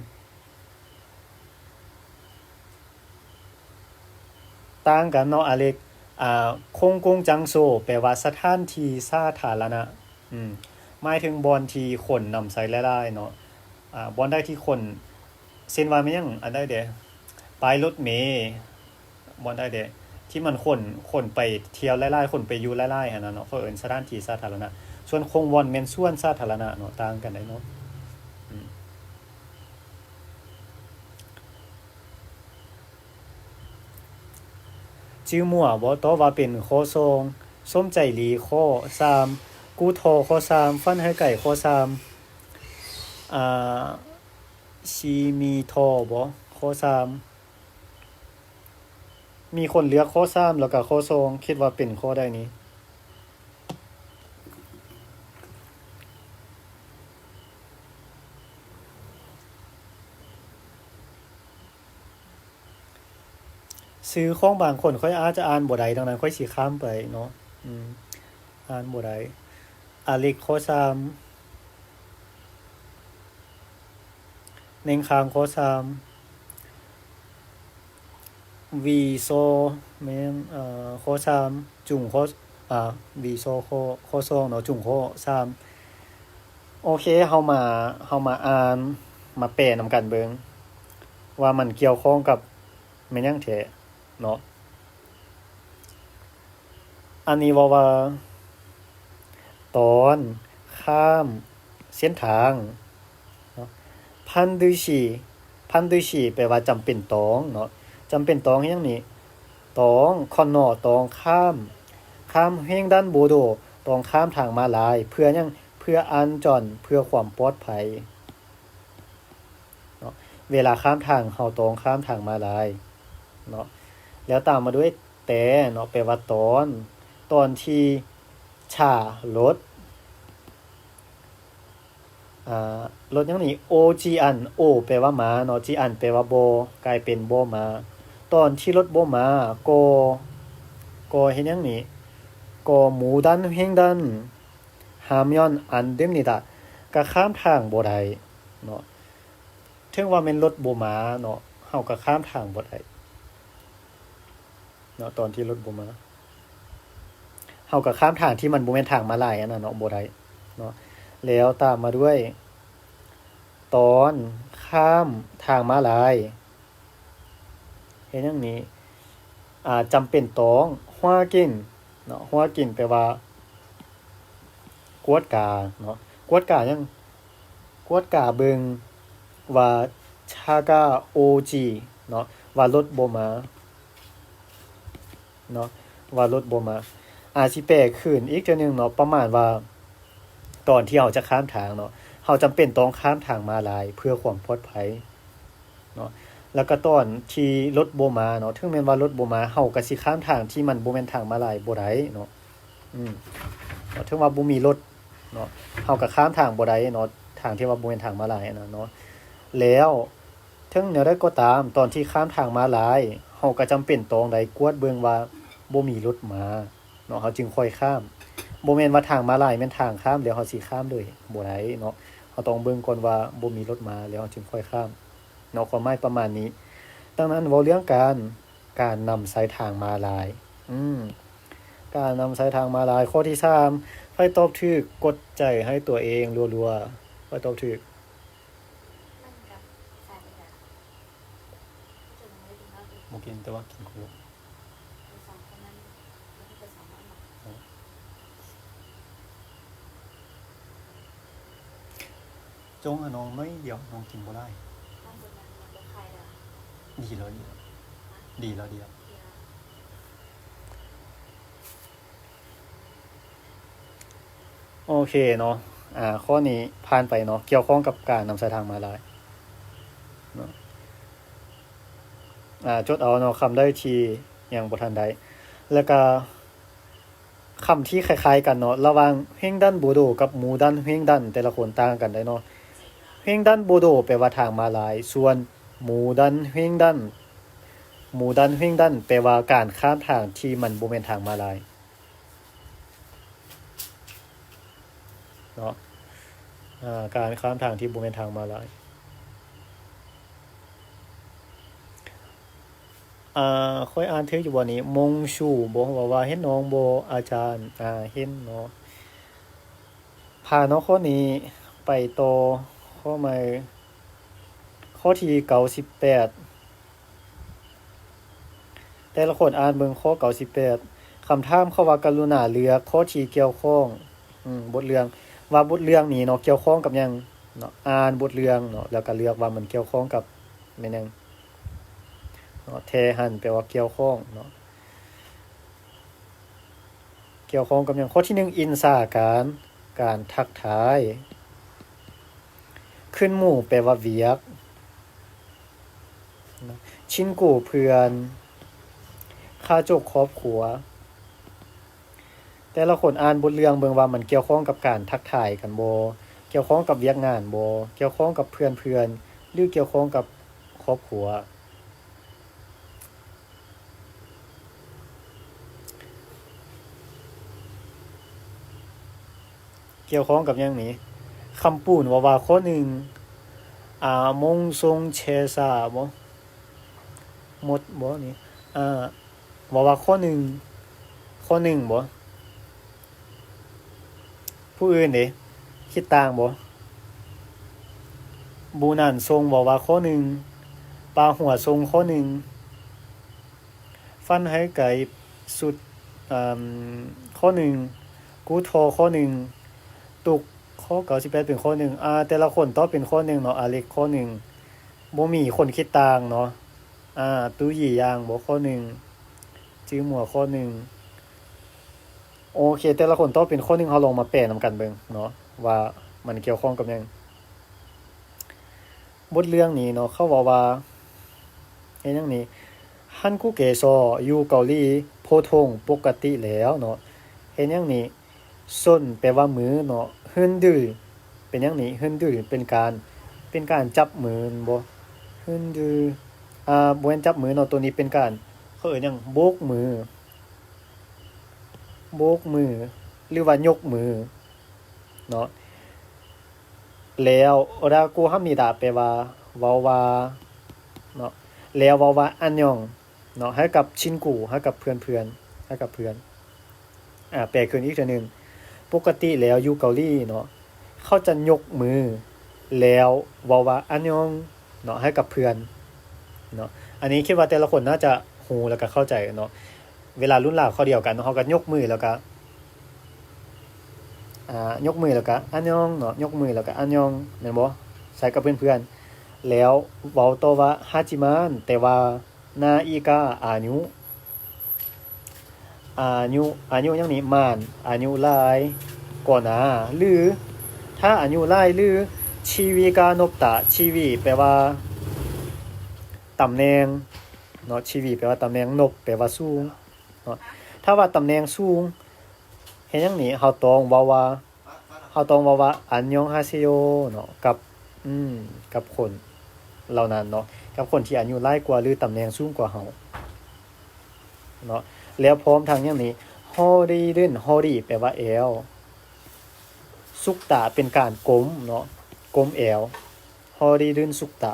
ต่างกันเนาะอเล็กคงกงจังโซแปลว่าสถานที่สาธารณะหมายถึงบ่อนที่คนนำใช้หลายๆเนาะบ่อนใดที่คนเช่นว่าแม่นหยังอันใดเด้ป้ายรถเมล์บ่อนใดเด้ที่มันคนไปเที่ยวหลายๆคนไปอยู่หลายๆหั่นน่ะเนาะเขาเอิ้นสถานที่สาธารณะส่วนคงวอนแม่นส่วนสาธารณะเนาะต่างกันได้เนาะชื่อมั่วบ่ตอบว่าเป็นข้อ2ส้มใจหลีข้อ3กูทอข้อ3ฟันให้ไก่ข้อ3ชีมีทอบ่ข้อ3มีคนเลือกข้อ3แล้วก็ข้อ2คิดว่าเป็นข้อใดนี้ ซื้อของบางคนค่อยอาจจะอ่านบ่ได้ดังนั้นค่อยสิข้ามไปเนาะอ่านบ่ได้อาเล็กข้อ3เน่งคางข้อ3วีโซแม่นข้อ3จุงข้อวีโซข้อ2เนาะจุงข้อ3โอเคเฮามาอ่านมาแปลนำกันเบิ่งว่ามันเกี่ยวข้องกับแม่นหยังแท้เนาะอันนี้ว่าตอนข้ามเส้นทางเนาะพันดุชีแปลว่าจำเป็นต้องเนาะจำเป็นต้องเฮ็ดหยังนี่ต้องคอนนอต้องข้ามเฮียงด้านโบโดต้องข้ามทางม้าลายเพื่อหยังเพื่ออันจอนเพื่อความปลอดภัยเนาะเวลาข้ามทางเฮาต้องข้ามทางม้าลายเนาะแล้วตามมาด้วยแต่เนาะแปลว่าตอนที่ช่ารถรถหยังนี่โอจีอันโอแปลว่ามาเนาะจีอันแปลว่าบ่กลายเป็นบ่มาตอนที่รถบ่มาก็เฮ็ดหยังนี่ก็무단 횡단 하면 안 됩니다ก็ข้ามทางบ่ได้เนาะถึงว่าแม่นรถบ่มาเนาะเฮาก็ข้ามทางบ่ได้เนาะตอนที่รถบ่มาเฮาก็ข้ามทางที่มันบ่แม่นทางม้าลายอันนั้นเนาะบ่ได้เนาะแล้วตามมาด้วยตอนข้ามทางม้าลายเฮ็ดหยังนี่จำเป็นต้องฮวากินเนาะฮวากินแปลว่ากวดกาเนาะกวดกาหยังกวดกาเบิ่งว่าชากาโอจีเนาะว่ารถบ่มาเนาะว่ารถบ่มาสิแปลขึ้นอีกเทื่อนึงเนาะประมาณว่าตอนที่เฮาจะข้ามทางเนาะเฮาจำเป็นต้องข้ามทางม้าลายเพื่อความปลอดภัยเนาะแล้วก็ตอนที่รถบ่มาเนาะถึงแม้นว่ารถบ่มาเฮาก็สิข้ามทางที่มันบ่แม่นทางม้าลายบ่ได้เนาะถึงว่าบ่มีรถเนาะเฮาก็ข้ามทางบ่ได้เนาะทางที่ว่าบ่แม่นทางม้าลายอันนั้นเนาะแล้วถึงแนวใดก็ตามตอนที่ข้ามทางม้าลายเฮาก็จำเป็นต้องได้กวดเบิ่งว่าบ่มีรถมาเนาะเฮาจึงค่อยข้ามบ่แม่นว่าทางม้าลายแม่นทางข้ามแล้วเฮาสิข้ามเลยบ่ได้เนาะเฮาต้องเบิ่งก่อนว่าบ่มีรถมาแล้วเฮาจึงค่อยข้ามเนาะความหมายประมาณนี้ดังนั้นเว้าเรื่องการนำสายทางม้าลายการนำสายทางม้าลายข้อที่3ไผตอบถูกกดใจให้ตัวเองรัวๆไผตอบถูกมันกับสายไปจะไม่ได้กินข้าวอีกบ่กินแต่ว่ากินคู่สองคนนั้นแล้วก็สองคนนั้นจงน้องน้อยเดียวน้องกินบ่ได้ข้างบนนั้นมันก็ใครล่ะดีแล้วเดียวดีแล้วเดียวโอเคเนาะข้อนี้ผ่านไปเนาะเกี่ยวข้องกับการนำสายทางม้าลายเนาะจดเอาเนาะคำได้ที่ยังบ่ทันได้แล้วก็คำที่คล้ายๆกันเนาะระหว่างเฮงดันโบโดกับหมู่ดันเฮงดันแต่ละคนต่างกันได้เนาะเฮงดันโบโดแปลว่าทางม้าลายส่วนหมู่ดันเฮงดันแปลว่าการข้ามทางที่มันบ่แม่นทางม้าลายเนาะการข้ามทางที่บ่แม่นทางม้าลายค่อยอ่านถึกอยู่บ่นี้มงชูบ่ว่าเห็นน้องบ่อาจารย์เห็นเนาะพาน้องข้อนี้ไปต่อข้อใหม่ข้อที่98แต่ละคนอ่านเบิ่งข้อ98คำถามเขาว่ากรุณาเลือกข้อที่เกี่ยวข้องบทเรื่องว่าบทเรื่องนี้เนาะเกี่ยวข้องกับหยังเนาะอ่านบทเรื่องเนาะแล้วก็เลือกว่ามันเกี่ยวข้องกับแม่นหยังเนาะแทหันแปลว่าเกี่ยวข้องเนาะเกี่ยวข้องกับหยังข้อที่1อินสาการทักทายขึ้นหมู่แปลว่าเวียกชินกูเพื่อนค่าจกครอบครัวแต่ละคนอ่านบทเรื่องเบิ่งว่ามันเกี่ยวข้องกับการทักทายกันบ่เกี่ยวข้องกับเวียกงานบ่เกี่ยวข้องกับเพื่อนหรือเกี่ยวข้องกับครอบครัว เกี่ยวข้องกับหยังนี้คำปูนว่าข้อหนึ่งมงทรงเชซาบ่หมดบ่นี่ว่าข้อหนึ่งบ่ผู้อื่นเด้คิดต่างบ่บูนันทรงว่าข้อหนึ่งปลาหัวทรงข้อหนึ่งฟันให้ไก่สุดข้อหนึ่งกูทอข้อหนึ่งตุกข้อ98เป็นข้อหนึ่งแต่ละคนต้องเป็นข้อหนึ่งเนาะเล็กข้อหนึ่งบ่มีคนคิดต่างเนาะตู้หยี่ยางบ่ข้อหนึ่งจื้อหมัวข้อหนึ่งโอเคแต่ละคนต้องเป็นข้อหนึ่งเฮาลองมาแปลนำกันเบิ่งเนาะว่ามันเกี่ยวข้องกับหยังบทเรื่องนี้เนาะเขาว่าเฮ็ดหยังนี่ฮันกุเกซออยู่เกาหลีโพทงปกติแล้วเนาะเฮ็ดหยังนี่ส้นแปลว่ามือเนาะฮึนดื้อเป็นหยังนี่ฮึนดื้อเป็นการจับมือบ่ฮึนดื้อบ่แม่นจับมือเนาะตัวนี้เป็นการเขาเอิ้นหยังโบกมือหรือว่ายกมือเนาะแล้วรากูฮัมนิดาแปลว่าเว้าว่าเนาะแล้วเว้าว่าอันยองเนาะให้กับชินกูให้กับเพื่อนๆให้กับเพื่อนแปลขึ้นอีกเทื่อนึงปกติแล้วอยู่เกาหลีเนาะเขาจะยกมือแล้วเว้าว่าอันยองเนาะให้กับเพื่อนเนาะอันนี้คิดว่าแต่ละคนน่าจะฮู้แล้วก็เข้าใจเนาะเวลารุ่นราวเขาเดียวกันเนาะเขาก็ยกมือแล้วก็ยกมือแล้วก็อันยองเนาะยกมือแล้วก็อันยองแม่นบ่ใส่กับเพื่อนๆแล้วเว้าต่อว่าฮาจิมานแต่ว่านาอีกาอายุยังนี้มานอายุหลายกว่านาหรือถ้าอายุหลายหรือชีวิกานบตะชีวิแปลว่าตำแหน่งเนาะชีวิแปลว่าตำแหน่งนบแปลว่าสูงเนาะถ้าว่าตำแหน่งสูงเฮ็ดหยังนี่เฮาต้องเว้าว่าอันยองฮาเซโยเนาะกับคนเหล่านั้นเนาะกับคนที่อายุหลายกว่าหรือตำแหน่งสูงกว่าเฮาเนาะแล้วพร้อมทั้งอย่างนี้ฮอดีเด่นฮอดีแปลว่าแอวสุกตะเป็นการก้มเนาะก้มแอวฮอดีเด่นสุกตะ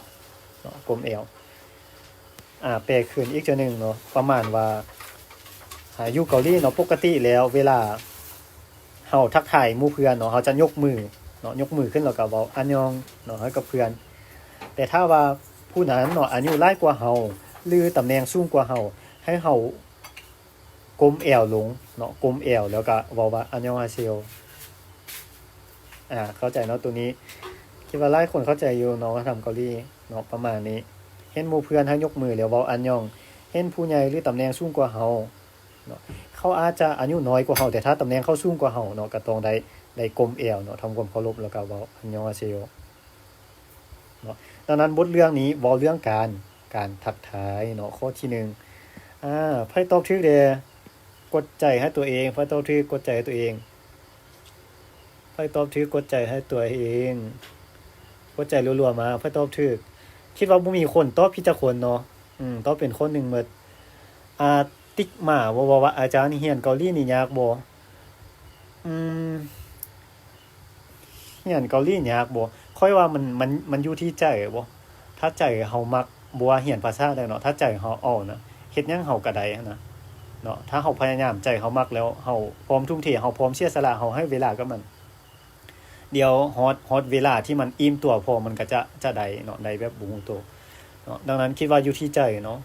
เนาะก้มแอวแปลขึ้นอีกจังนึงเนาะประมาณว่าอยู่เกาหลีเนาะปกติแล้วเวลาเฮาทักทายหมู่เพื่อนเนาะเฮาจะยกมือเนาะยกมือขึ้นแล้วก็เว้าอันยองเนาะให้กับเพื่อนแต่ถ้าว่าผู้นั้นเนาะอายุหลายกว่าเฮาหรือตำแหน่งสูงกว่าเฮาให้เฮาก้มแอวลงเนาะก้มแอวแล้วก็เว้าว่าอันยองฮาเซโยเข้าใจเนาะตัวนี้คิดว่าหลายคนเข้าใจอยู่เนาะทำเกาหลีเนาะประมาณนี้เห็นหมู่เพื่อนให้ยกมือแล้วเว้าอันยองเห็นผู้ใหญ่หรือตำแหน่งสูงกว่าเฮาเนาะเขาอาจจะอายุน้อยกว่าเฮาแต่ถ้าตำแหน่งเขาสูงกว่าเฮาเนาะก็ต้องได้ก้มแอวเนาะทำความเคารพแล้วก็เว้าอันยองฮาเซโยเนาะดังนั้นบทเรื่องนี้เว้าเรื่องการทักทายเนาะข้อที่1ไผตอบถูกเด้กดใจให้ตัวเองไผตอบถูกกดใจให้ตัวเองไผตอบถูกกดใจให้ตัวเองกดใจรัวๆมาไผตอบถูกคิดว่าบ่มีคนตอบผิดจักคนเนาะตอบเป็นคนหนึงหมดติ๊กมาว่าอาจารย์เรียนเกาหลีนี่ยากบ่เรียนเกาหลียากบ่ค่อยว่ามันอยู่ที่ใจบ่ถ้าใจเฮามักบ่ว่าเรียนภาษาใดเนาะถ้าใจเฮาเอานะเฮ็ดหยังเฮาก็ได้นะเนาะถ้าเฮาพยายามใจเฮามักแล้วเฮาพร้อมทุ่มเทเฮาพร้อมเสียสละเฮาให้เวลากับมันเดี๋ยวฮอดเวลาที่มันอิ่มตัวพอมันก็จะได้เนาะได้แบบบ่ฮู้ตัวเนาะดังนั้นคิดว่าอยู่ที่ใจเนาะ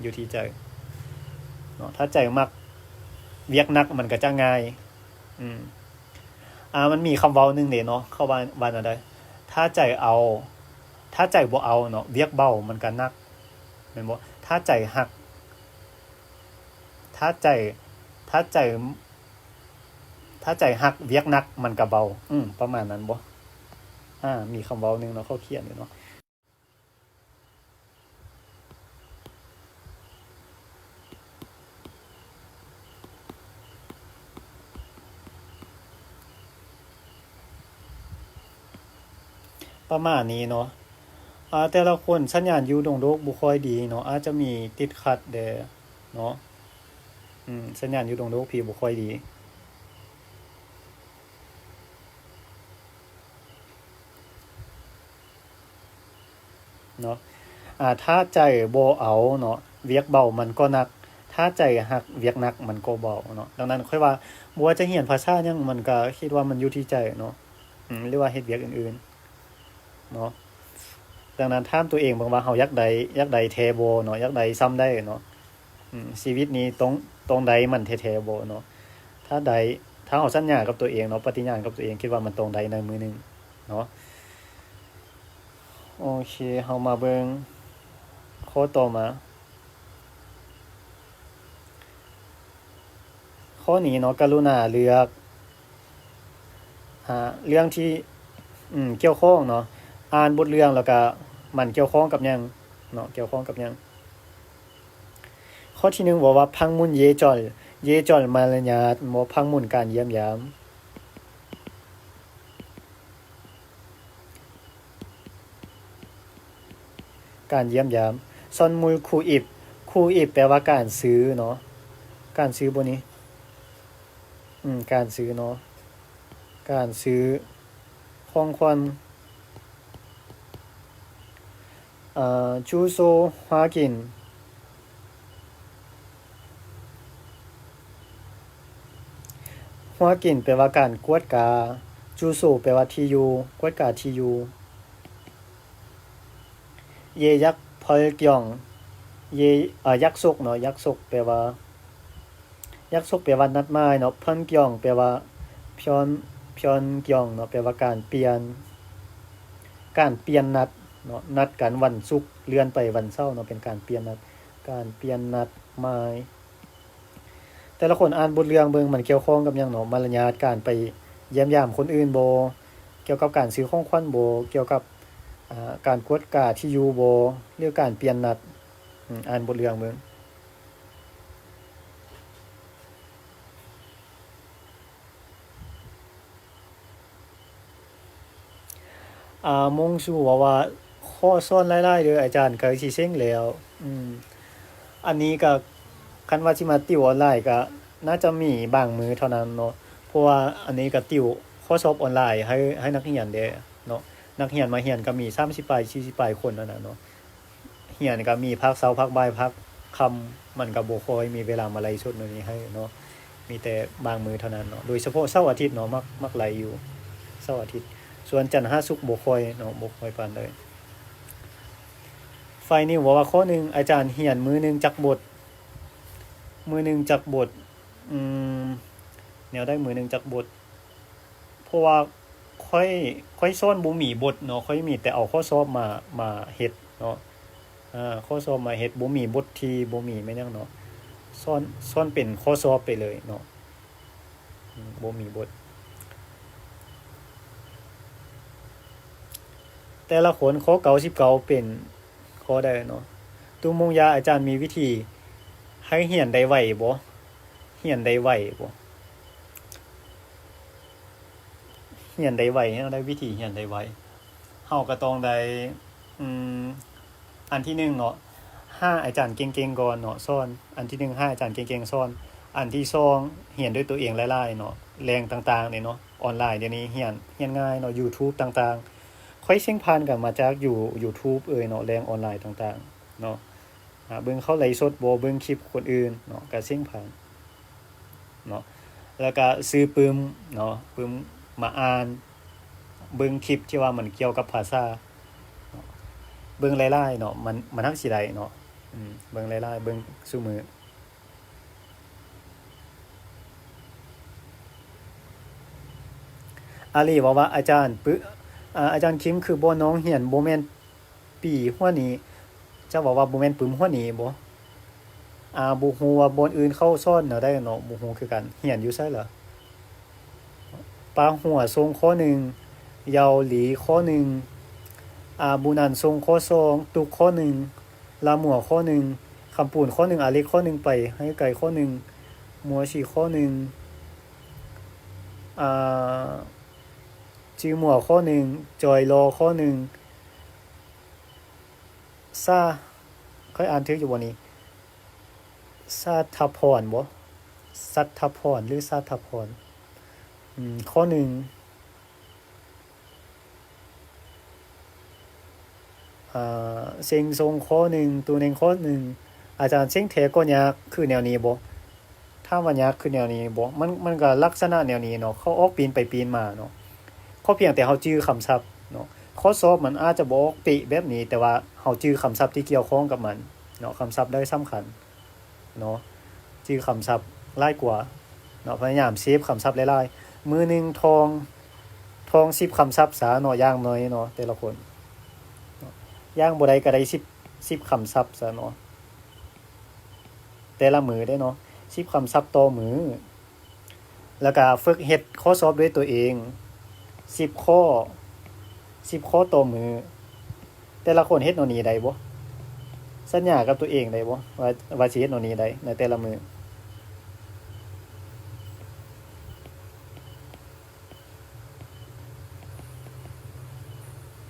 อยู่ที่ใจเนาะถ้าใจมักเวียกหนักมันก็จะง่ายมันมีคำเว้านึงเด้เนาะเขาว่าอันใดถ้าใจบ่เอาเนาะเวียกเบามันก็หนักแม่นบ่ถ้าใจฮักถ้าใจฮักเวียกหนักมันก็เบาประมาณนั้นบ่มีคำเว้านึงเนาะเขาเขียนอยู่เนาะประมาณนี้เนาะแต่ละคนสัญญาณอยู่ดงโดกบ่ค่อยดีเนาะอาจจะมีติดขัดแด่เนาะสัญญาณอยู่ดงโดกพี่บ่ค่อยดี เนาะถ้าใจบ่เอาเนาะเวียกเบามันก็หนักถ้าใจหักเวียกหนักมันก็เบาเนาะดังนั้นค่อยว่าบ่ว่าจะเรียนภาษาหยังมันก็คิดว่ามันอยู่ที่ใจเนาะหรือว่าเฮ็ดเวียกอื่นๆเนาะดังนั้นถามตัวเองเบิ่งว่าเฮาอยากได้แท้บ่เนาะอยากได้ซ้ำได้เนาะชีวิตนี้ตรงใดมันแท้ๆบ่เนาะถ้าเฮาสัญญากับตัวเองเนาะปฏิญาณกับตัวเองคิดว่ามันตรงใดในมื้อหนึงเนาะโอเคเฮามาเบิ่งข้อต่อมาข้อนี้เนาะกรุณาเลือกเรื่องที่เกี่ยวข้องเนาะอ่านบทเรื่องแล้วก็มันเกี่ยวข้องกับหยังเนาะเกี่ยวข้องกับหยังข้อที่1บอกว่าพังมุ่นเยจอลมารยาทบ่พังมุ่นการเยี่ยมยามการเยี่ยมยามซอนมุลคูอิบแปลว่าการซื้อเนาะการซื้อบ่นี้การซื้อเนาะการซื้อของขวัญจูโซฮากินฮวากินแปลว่าการกวดกาจูโซแปลว่าที่อยู่กวดกาที่อยู่เยยักพอลกยองเยยักษกเนาะยักษกแปลว่านัดหมายเนาะเพิ่นกยองแปลว่าพยอนกยองเนาะแปลว่าการเปลี่ยนนัดเนาะนัดกันวันศุกร์เลื่อนไปวันเสาร์เนาะเป็นการเปลี่ยนนัดหมายแต่ละคนอ่านบทเรื่องเบิ่งมันเกี่ยวข้องกับหยังเนาะมารยาทการไปเยี่ยมยามคนอื่นบ่เกี่ยวกับการซื้อของขวัญบ่เกี่ยวกับการกวดกาที่อยู่บ่หรือการเปลี่ยนนัดอ่านบทเรื่องเบิ่งมงชูว่าข้อสอนหลายๆเด้ออาจารย์ก็สิเซ็งแล้วอันนี้ก็คันว่าสิมาติวออนไลน์ก็น่าจะมีบางมื้อเท่านั้นเนาะเพราะว่าอันนี้ก็ติวข้อสอบออนไลน์ให้นักเรียนเด้เนาะนักเรียนมาเรียนก็มี30ปลาย40ปลายคนนั่นน่ะเนาะเรียนก็มีภาคเช้าภาคบ่ายภาคค่ำมันก็บ่ค่อยมีเวลามาไลฟ์สดแบบนี้ให้เนาะมีแต่บางมื้อเท่านั้นเนาะโดยเฉพาะเสาร์อาทิตย์เนาะมักไลฟ์อยู่เสาร์อาทิตย์ส่วนจันทร์ศุกร์บ่ค่อยเนาะบ่ค่อยปานใดไฟนี่ว่าข้อหนึ่งอาจารย์เรียนมื้อนึงจักบทแนวได้มื้อนึงจักบทเพราะว่าค่อยสอนบ่มีบทเนาะค่อยมีแต่เอาข้อสอบมาเฮ็ดเนาะข้อสอบมาเฮ็ดบ่มีบทที่บ่มีแม่นหยังเนาะสอนเป็นข้อสอบไปเลยเนาะบ่มีบทแต่ละคนข้อ99เป็นข้อใดเนาะตุมงยาอาจารย์มีวิธีให้เรียนได้ไวบ่เรียนได้ไวบ่เรียนได้ไวเฮาได้วิธีเรียนได้ไวเฮาก็ต้องได้อันที่1เนาะหาอาจารย์เก่งๆก่อนเนาะสอนอันที่1หาอาจารย์เก่งๆสอนอันที่2เรียนด้วยตัวเองหลายๆเนาะแรงต่างๆนี่เนาะออนไลน์เดี๋ยวนี้เรียนง่ายเนาะ YouTube ต่างๆค่อยเชิงผ่านกันมาจากYouTube เนาะแรงออนไลน์ต่างๆเนาะเบิ่งเขาไลฟ์สดบ่เบิ่งคลิปคนอื่นเนาะก็เชิงผ่านเนาะแล้วก็ซื้อปึ้มเนาะปึ้มมาอ่านเบิ่งคลิปที่ว่ามันเกี่ยวกับภาษาเบิ่งหลายๆเนาะมันทักสิได้เนาะเบิ่งหลายๆเบิ่งซุมื้ออาลีว่าอาจารย์อาจารย์คิมคือบ่น้องเรียนบ่แม่นปีหัวนี้จะบอกว่าบ่แม่นปึ้มหัวนี้บ่บ่ฮู้ว่าบ่อนอื่นเขาสอนแนวใดเนาะบ่ฮู้คือกันเรียนอยู่ไสเหรอปาหัวทรงข้อ1เยาหลีข้อ1บุนันทรงข้อ2ตุกข้อ1ลามัวข้อ1คำปูนข้อ1อาเล็กข้อ1ไปให้ไก่ข้อ1มัวฉีข้อ1จือมัวข้อ1จอยรอข้อ1ซาค่อยอ่านถึกอยู่บ่นี้สัทธพรบ่สัทธพรหรือสัทธพรข้อ1 เซ็งทรงข้อหนึ่งตัวหนึ่งข้อหนึ่งอาจารย์เซ็งแท้ก็ยากคือแนวนี้บ่ถ้าว่ายากคือแนวนี้บ่มันก็ลักษณะแนวนี้เนาะเขาออกปีนไปปีนมาเนาะเขาเพียงแต่เฮาจื้อคำศัพท์เนาะข้อสอบมันอาจจะบ่ออกเป๊ะแบบนี้แต่ว่าเฮาจื้อคำศัพท์ที่เกี่ยวข้องกับมันเนาะคำศัพท์ได้สำคัญเนาะจื้อคำศัพท์หลายกว่าเนาะพยายามเซฟคำศัพท์หลายๆมื้อนึงทอง10คำศัพท์ซะเนาะอย่างน้อยเนาะแต่ละคนอย่างบ่ได้ก็ได้10คำศัพท์ซะเนาะแต่ละมื้อได้เนาะ10คำศัพท์ต่อมื้อแล้วก็ฝึกเฮ็ดข้อสอบด้วยตัวเอง10ข้อ10ข้อต่อมื้อแต่ละคนเฮ็ดแนวนี้ได้บ่สัญญากับตัวเองได้บ่ว่าสิเฮ็ดแนวนี้ได้ในแต่ละมื้อ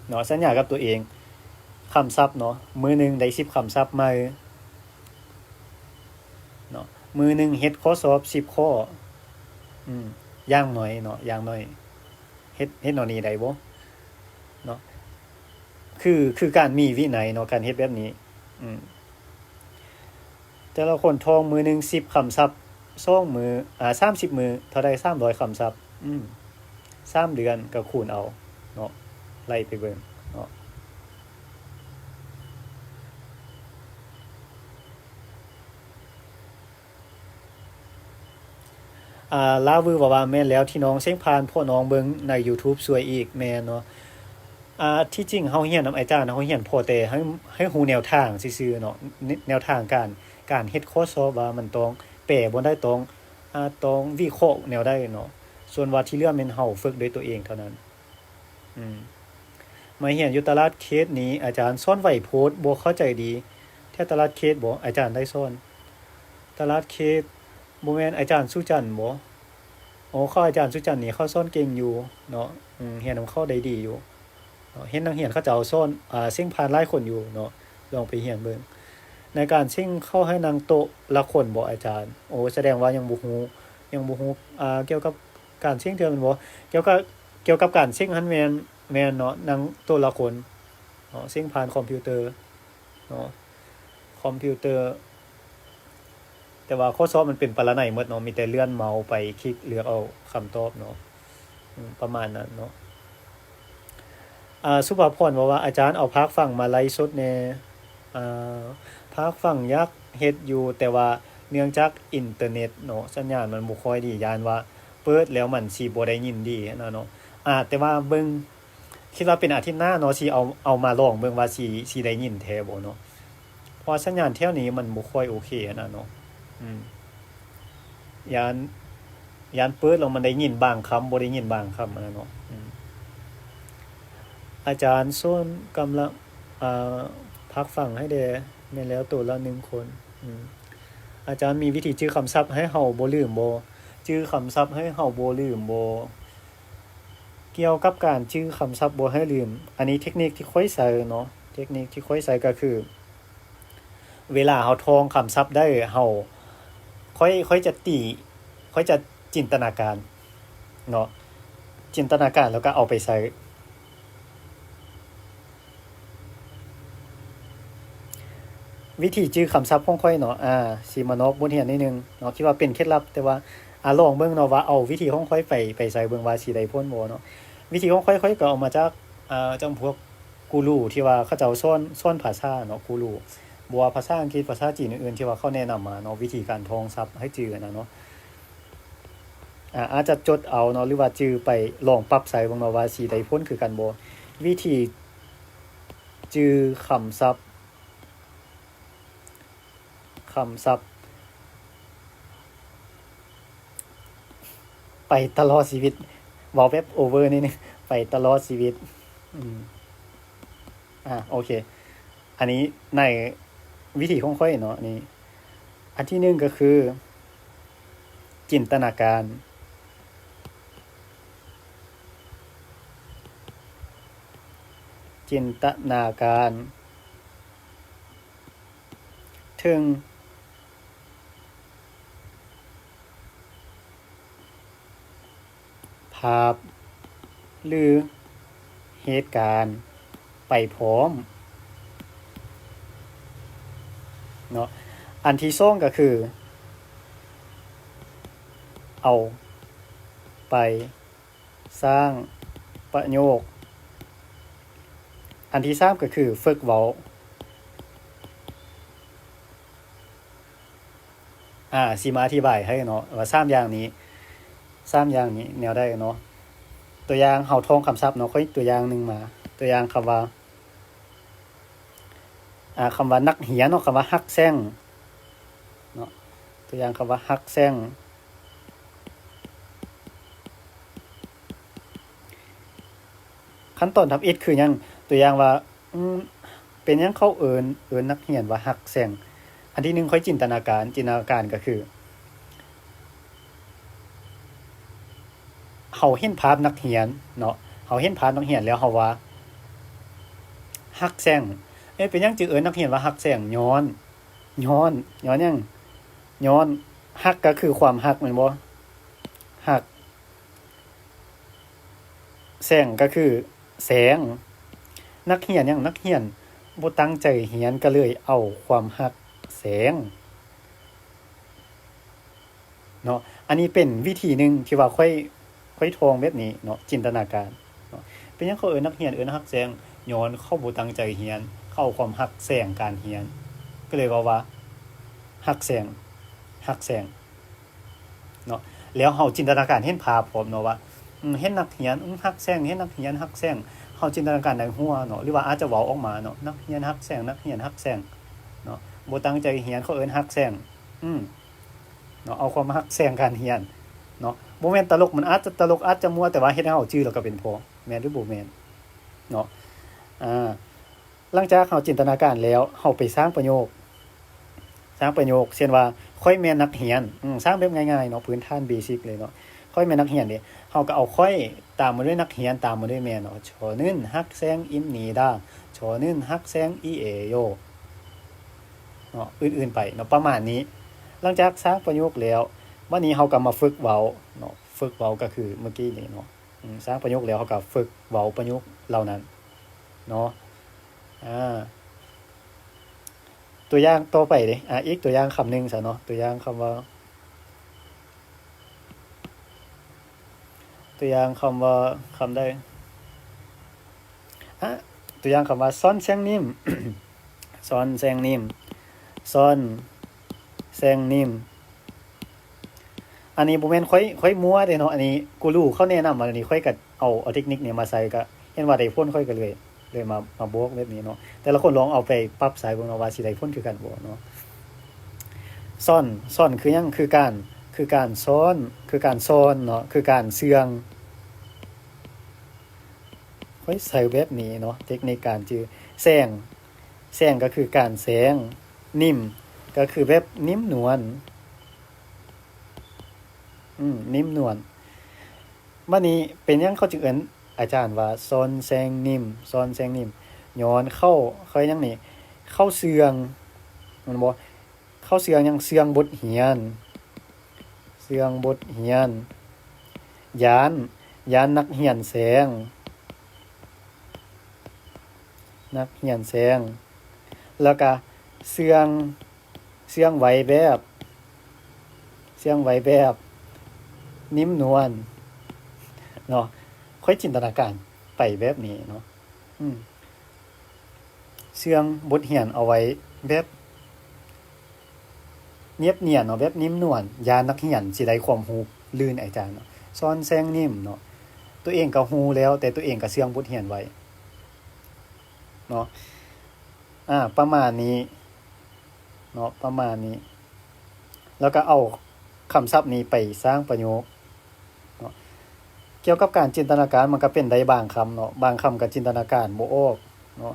เนาะสัญญากับตัวเองคำศัพท์เนาะมื้อนึงได้10คำศัพท์มาเนาะมื้อนึงเฮ็ดข้อสอบ10ข้ออย่างน้อยเนาะอย่างน้อยเฮ็ดแนวนี้ได้บ่เนาะคือการมีวินัยเนาะการเฮ็ดแบบนี้แต่ละคนท่องมื้อนึง10คำศัพท์2มื้อ30มื้อเท่าใด300คำศัพท์3เดือนก็คูณเอาเนาะไล่ไปเบิ่งเนาะลาวือว่าแม่นแล้วที่น้องเซ็งผ่านพ่อน้องเบิ่งใน YouTube สวยอีกแม่นเนาะที่จริงเฮาเรียนนำอาจารย์เฮาเรียนพอแต่ให้ฮู้แนวทางซื่อๆเนาะแนวทางการเฮ็ดข้อสอบว่ามันต้องแปลบ่ได้ต้องวิเคราะห์แนวใดเนาะส่วนว่าที่เหลือแม่นเฮาฝึกด้วยตัวเองเท่านั้นมาเรียนอยู่ตลาดเคสนี้อาจารย์สอนไว้โพสต์บ่เข้าใจดีแท้ตลาดเคสบ่อาจารย์ได้สอนตลาดเคสบ่แม่นอาจารย์สุจันทร์บ่อ๋อเขาอาจารย์สุจันทร์นี่เขาสอนเก่งอยู่เนาะเรียนนำเขาได้ดีอยู่เนาะเห็นนักเรียนเขาเจ้าสอนเซ็งผ่านหลายคนอยู่เนาะลองไปเรียนเบิ่งในการเซ็งเข้าให้นั่งโต๊ะละคนบ่อาจารย์โอ้แสดงว่ายังบ่ฮู้เกี่ยวกับการเซ็งเทื่อแม่นบ่เกี่ยวกับการเซ็งหันแม่นเนาะนั่งโต๊ะละคนเนาะเซ็งผ่านคอมพิวเตอร์เนาะคอมพิวเตอร์แต่ว่าข้อสอบมันเป็นปรนัยหมดเนาะมีแต่เลื่อนเมาส์ไปคลิกเลือกเอาคำตอบเนาะประมาณนั้นเนาะสุภาพรว่าอาจารย์เอาภาคฝั่งมาไลฟ์สดแน่ภาคฝั่งยักเฮ็ดอยู่แต่ว่าเนื่องจากอินเทอร์เน็ตเนาะสัญญาณมันบ่ค่อยดีย้านว่าเปิดแล้วมันสิบ่ได้ยินดีนะเนาะแต่ว่าเบิ่งคิดว่าเป็นอาทิตย์หน้าเนาะสิเอามาลองเบิ่งว่าสิได้ยินแท้บ่เนาะเพราะสัญญาณแถวนี้มันบ่ค่อยโอเคนะเนาะยานเปิดแล้วมันได้ยินบางคำบ่ได้ยินบางคำนะเนาะอาจารย์ส่วนกำลังพักฟังให้แด่แม่นแล้วตัวละ1คนอาจารย์มีวิธีจื้อคำศัพท์ให้เฮาบ่ลืมบ่จื้อคำศัพท์ให้เฮาบ่ลืมบ่เกี่ยวกับการจื้อคำศัพท์บ่ให้ลืมอันนี้เทคนิคที่ค่อยใช้เนาะเทคนิคที่ค่อยใช้ก็คือเวลาเฮาท่องคำศัพท์ได้เฮาค่อยจะค่อยจะจินตนาการเนาะจินตนาการแล้วก็เอาไปใช้วิธีจื้อคำศัพท์ของข้อยเนาะสิมานอกบทเรียนนิดนึงเนาะคิดว่าเป็นเคล็ดลับแต่ว่าลองเบิ่งเนาะว่าเอาวิธีของข้อยไปใช้เบิ่งว่าสิได้ผลบ่เนาะวิธีของข้อยก็เอามาจากจังพวกกูรูที่ว่าเขาเจ้าสอนภาษาเนาะกูรูบ่ว่าภาษาอังกฤษภาษาจีนอื่นๆที่ว่าเขาแนะนำมาเนาะวิธีการท่องศัพท์ให้จื้อนะเนาะอาจจะจดเอาเนาะหรือว่าจื้อไปลองปรับใช้เบิ่งเนาะว่าสิได้ผลคือกันบ่วิธีจื้อคำศัพท์ไปตลอดชีวิตเว้าแบบโอเวอร์นิดนึงไปตลอดชีวิตโอเคอันนี้ในวิธีของข้อยเนาะนี่อันที่1ก็คือจินตนาการถึงภาพหรือเหตุการณ์ไปพร้อม อันที่สองก็คือเอาไปสร้างประโยคอันที่สามก็คือฝึกเว้าสิมาอธิบายให้เนาะว่า3อย่างนี้แนวได้เนาะตัวอย่างเฮาท่องคำศัพท์เนาะค่อยตัวอย่างหนึงมาตัวอย่างคำว่าคำว่านักเรียนเนาะคำว่าฮักแซงเนาะตัวอย่างคำว่าฮักแซงขั้นตอนทำอิฐคือหยังตัวอย่างว่าเป็นหยังเขาเอิ้นนักเรียนว่าฮักแซงอันที่1ค่อยจินตนาการก็คือเฮาเห็นภาพนักเรียนเนาะเฮาเห็นภาพนักเรียนแล้วเฮาว่าฮักแซงเป็นหยังจึงเอิ้นนักเรียนว่าฮักแซงย้อนหยังย้อนฮักก็คือความฮักแม่นบ่ฮักแซงก็คือแสงนักเรียนหยังนักเรียนบ่ตั้งใจเรียนก็เลยเอาความฮักแสงเนาะอันนี้เป็นวิธีหนึ่งที่ว่าค่อยทองแบบนี้เนาะจินตนาการเนาะเป็นหยังเขาเอิ้นนักเรียนเอิ้นฮักแสงย้อนเขาบ่ตั้งใจเรียนเขาเอาความฮักแสงการเรียนก็เลยว่าฮักแสงเนาะแล้วเฮาจินตนาการเห็นภาพพร้อมเนาะว่าเห็นนักเรียนฮักแสงเห็นนักเรียนฮักแสงเฮาจินตนาการในหัวเนาะหรือว่าอาจจะเว้าออกมาเนาะนักเรียนฮักแสงเนาะบ่ตั้งใจเรียนเขาเอิ้นฮักแสงเนาะเอาความฮักแซงการเรียนเนาะบ่แม่นตลกมันอาจจะมั่วแต่ว่าเฮ็ดให้เฮาจื้อแล้วก็เป็นพอแม่นหรือบ่แม่นเนาะหลังจากเฮาจินตนาการแล้วเฮาไปสร้างประโยคเช่นว่าค่อยแม่นนักเรียนสร้างแบบง่ายๆเนาะพื้นฐานเบสิกเลยเนาะค่อยแม่นนักเรียนนี่เฮาก็เอาค่อยตามมาด้วยนักเรียนตามมาด้วยแม่เนาะชอนึนฮักแซงอิมนีดาชอนึนฮักแซงอีเอโยเนาะอื่นๆไปเนาะประมาณนี้หลังจากสร้างประโยคแล้ววันนี้เฮาก็มาฝึกเว้าเนาะฝึกเว้าก็คือเมื่อกี้นี่เนาะสร้างประโยคแล้วเฮาก็ฝึกเว้าประโยคเหล่านั้นเนาะตัวอย่างต่อไปเด้อีกตัวอย่างคำหนึงซะเนาะตัวอย่างคำว่าคำได้ตัวอย่างคำว่าซ้อนแซงนิ่ม ซ้อนแซงนิ่มอันนี้บ่แม่นค่อยมั่วเด้เนาะอันนี้กูรู้เขาแนะนำมาอันนี้ค่อยก็เอาเทคนิคนี้มาใส่ก็เห็นว่าได้ผลค่อยก็เลยมาบอกแบบนี้เนาะแต่ละคนลองเอาไปปรับใส่เบิ่งเนาะว่าสิได้ผลคือกันบ่เนาะซ่อนคือหยังคือการซ้อนเนาะคือการเชื่องค่อยใส่แบบนี้เนาะเทคนิคการจื้อแซงก็คือการแซงนิ่มก็คือแบบนิ่มนวลนิ่มนวลบัดนี้เป็นหยังเขาจึงเอิ้นอาจารย์ว่าซอนแซงนิ่มย้อนเข้าค่อยหยังนี่เข้าเชื่องมันบ่เข้าเชื่องหยังเชื่องบทเรียนยานนักเรียนแซงแล้วก็เชื่องไหวแบบนิ่มนวลเนาะค่อยจินตนาการไปแบบนี้เนาะเชื่องบทเรียนเอาไว้แบบเนียบเนียนเนาะแบบนิ่มนวลยานนักเรียนสิได้ความรู้ลื่นอาจารย์เนาะสอนแซงนิ่มเนาะตัวเองก็รู้แล้วแต่ตัวเองก็เชื่องบทเรียนไว้เนาะประมาณนี้เนาะแล้วก็เอาคำศัพท์นี้ไปสร้างประโยคเนาะเกี่ยวกับการจินตนาการมันก็เป็นได้บางคำเนาะบางคำก็จินตนาการบ่ออกเนาะ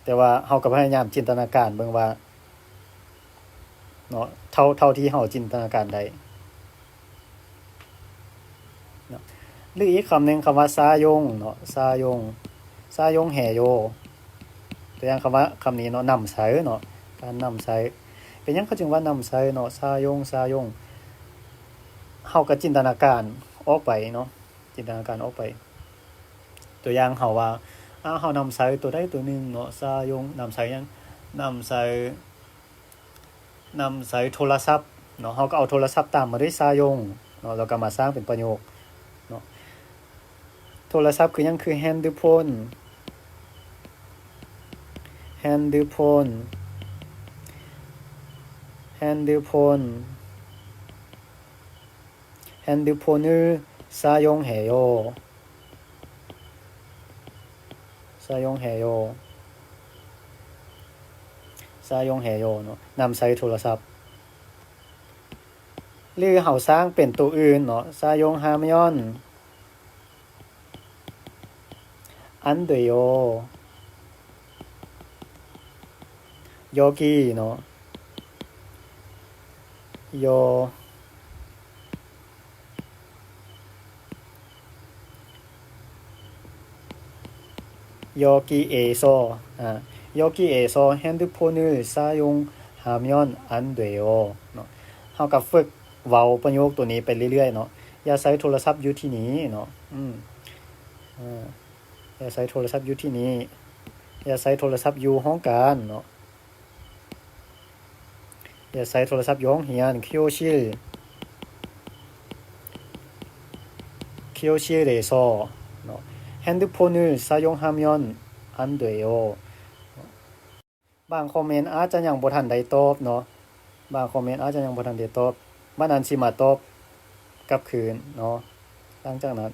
แต่ว่าเฮาก็พยายามจินตนาการเบิ่งว่าเนาะเท่าที่เฮาจินตนาการได้เนาะหรืออีกคำหนึงคำว่าซายงเนาะซายงแหโยตัวอย่างคำนี้เนาะนำใช้เนาะการนำใช้เป็นหยังเขาจึงว่านำใช้เนาะซายงเฮาก็จินตนาการออกไปเนาะตัวอย่างเฮาว่าเฮานำใช้ตัวใดตัวหนึงเนาะซายงนำใช้หยังนำใช้ นำใช้โทรศัพท์เนาะเฮาก็เอาโทรศัพท์ตามมาด้วยซายงเนาะแล้วก็มาสร้างเป็นประโยคเนาะโทรศัพท์คือหยังคือ handphone handphone handphone 핸드폰을 사용해요. 사용해요. 사용해요 เนาะนำใช้โทรศัพท์หรือเฮาสร้างเป็นตัวอื่นเนาะ 사용하면 안 돼요. 여기เนาะ 여기에서 여기에서 핸드폰을 사용하면 안 돼요 เนาะเฮาก็ฝึกเว้าประโยคตัวนี้ไปเรื่อยๆเนาะอย่าใช้โทรศัพท์อยู่ที่นี้เนาะอย่าใช้โทรศัพท์อยู่ที่นี้อย่าใช้โทรศัพท์อยู่ห้องการเนาะอย่าใช้โทรศัพท์อยู่ห้องเรียน교실에서เนาะ 핸드폰을 사용하면 안 돼요 บางคอมเมนต์อาจจะยังบ่ทันได้ตอบเนาะบางคอมเมนต์อาจจะยังบ่ทันได้ตอบมันอันสิมาตอบกลับคืนเนาะหลังจากนั้น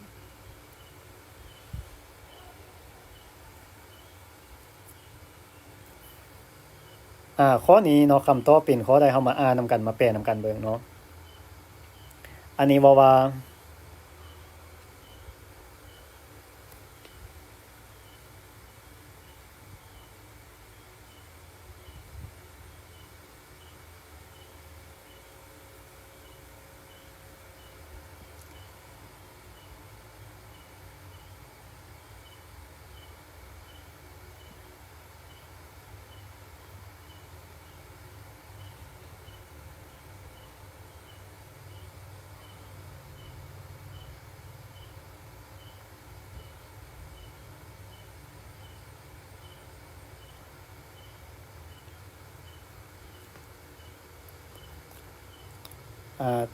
ข้อนี้เนาะคำตอบเป็นข้อใดเฮามาอ่านนำกันมาแปลนำกันเบิ่งเนาะอันนี้ว่า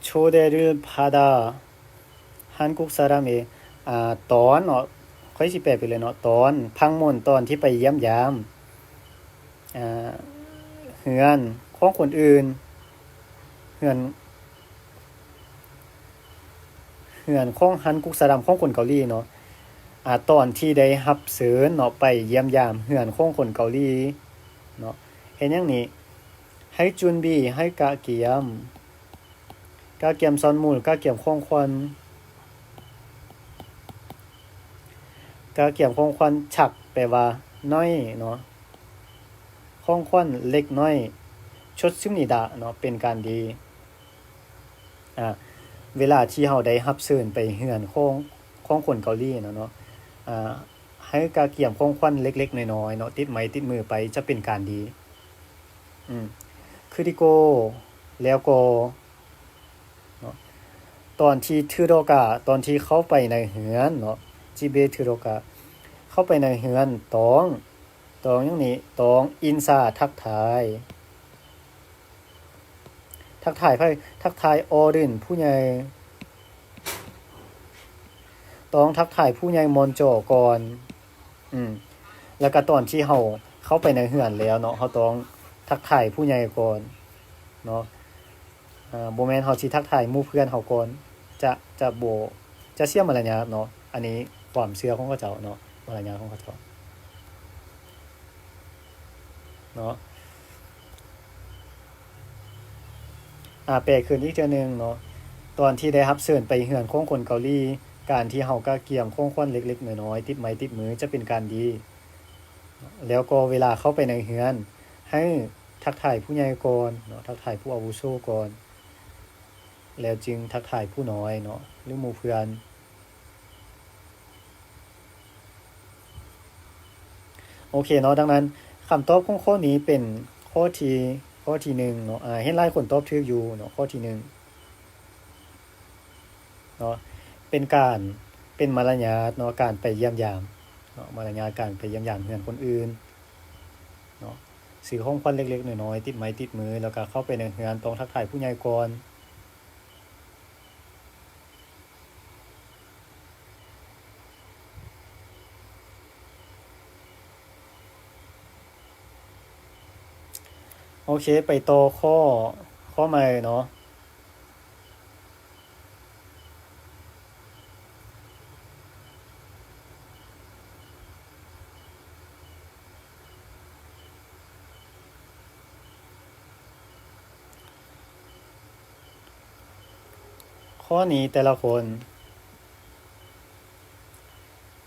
초대를 받아 한국 사람의 ตอนเนาะค่อยสิแปลไปเลยเนาะตอนพังมนตอนที่ไปเยี่ยมยามเฮือนของคนอื่นเฮือนของฮันกุกสะดำของคนเกาหลีเนาะตอนที่ได้รับเชิญเนาะไปเยี่ยมยามเฮือนของคนเกาหลีเนาะเฮ็ดหยังนี่ให้จุนบีให้กะเกียมซอนมูลกะเกียมของควันกะเกียมของควันฉักแปลว่าน้อยเนาะของควันเล็กน้อยชดซึมนิดาเนาะเป็นการดีเวลาที่เฮาได้รับเชิญไปเฮือนของคนเกาหลีเนาะให้กะเกียมของควันเล็กๆน้อยๆเนาะติดไม้ติดมือไปจะเป็นการดีคือดิโกแล้วก็ตอนที่ทืโรกะตอนที่เข้าไปในเฮือนเนาะจิเบทืโรกะเข้าไปในเฮือนตองอย่างนี้ตองอินซาทักทายไผทักทายออดินผู้ใหญ่ตองทักทายผู้ใหญ่มอนโจก่อนแล้วก็ตอนที่เฮาเข้าไปในเฮือนแล้วเนาะเฮาต้องทักทายผู้ใหญ่ก่อนเนาะบ่แม่นเฮาสิทักทายหมู่เพื่อนเฮาก่อนจะบ่จะเสียมารยาทเนาะอันนี้ความเชื่อของเขาเจ้าเนาะมารยาทของเขาเจ้าเนาะแปลขึ้นอีกเทื่อนึงเนาะตอนที่ได้รับเชิญไปเฮือนของคนเกาหลีการที่เฮาก็เกี่ยมของควันเล็กๆน้อยๆติดไม้ติดมือจะเป็นการดีแล้วก็เวลาเข้าไปในเฮือนให้ทักทายผู้ใหญ่ก่อนเนาะทักทายผู้อาวุโสก่อนแล้วจึงทักทายผู้น้อยเนาะหรือหมู่เพื่อนโอเคเนาะดังนั้นคำตอบของข้อนี้เป็นข้อที่1เนาะเห็นหลายคนตอบถูกอยู่เนาะข้อที่1เนาะเป็นมารยาทเนาะการไปเยี่ยมยามเนาะมารยาทการไปเยี่ยมยามเฮือนคนอื่นเนาะ ซื้อของขวัญเล็กๆน้อยๆติดไม้ติดมือแล้วก็เข้าไปในเฮือนต้องทักทายผู้ใหญ่ก่อนโอเคไปต่อข้อใหม่เนาะข้อนี้แต่ละคน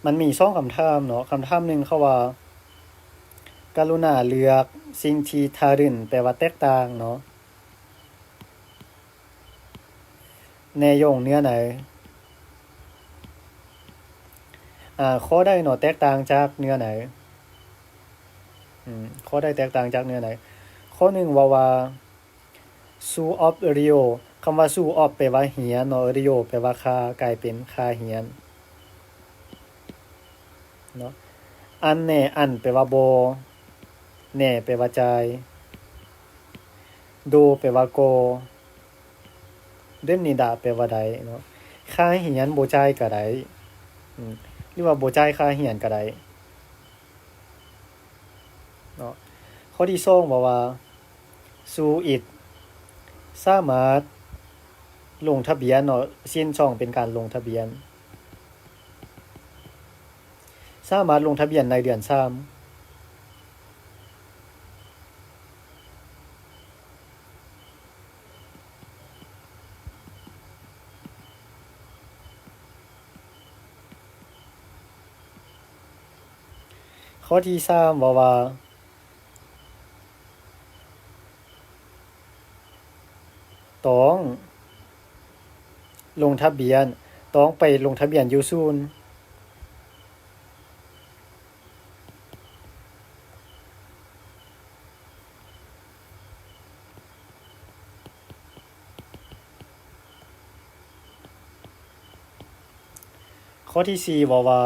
มันมี2คำถามเนาะคำถามหนึ่งเขาว่ากรุณาเลือกสิ่งที่ทารึนแปลว่าแตกต่างเนาะแนยงเนื้อไหนข้อใดเนาะแตกต่างจากเนื้อไหนข้อใดแตกต่างจากเนื้อไหนข้อหนึ่งว่าสู้ออฟริโอคำว่าสู้ออฟแปลว่าเหียนเนาะริโอแปลว่าคากลายเป็นคาเหียนเนาะอันแน่อันแปลว่าบ่แน่แปลว่าจ่ายโดแปลว่าโกเดมนิดาแปลว่าใดเนาะค่าเหียนบ่จ่ายก็ได้หรือว่าบ่จ่ายค่าเหียนก็ได้เนาะข้อที่2บอกว่าสู้อิดสามารถลงทะเบียนเนาะสิ้นช่องเป็นการลงทะเบียนสามารถลงทะเบียนในเดือน3ข้อที่3บอกว่าต้องลงทะเบียนต้องไปลงทะเบียนอยู่ศูนย์ข้อที่4บอกว่า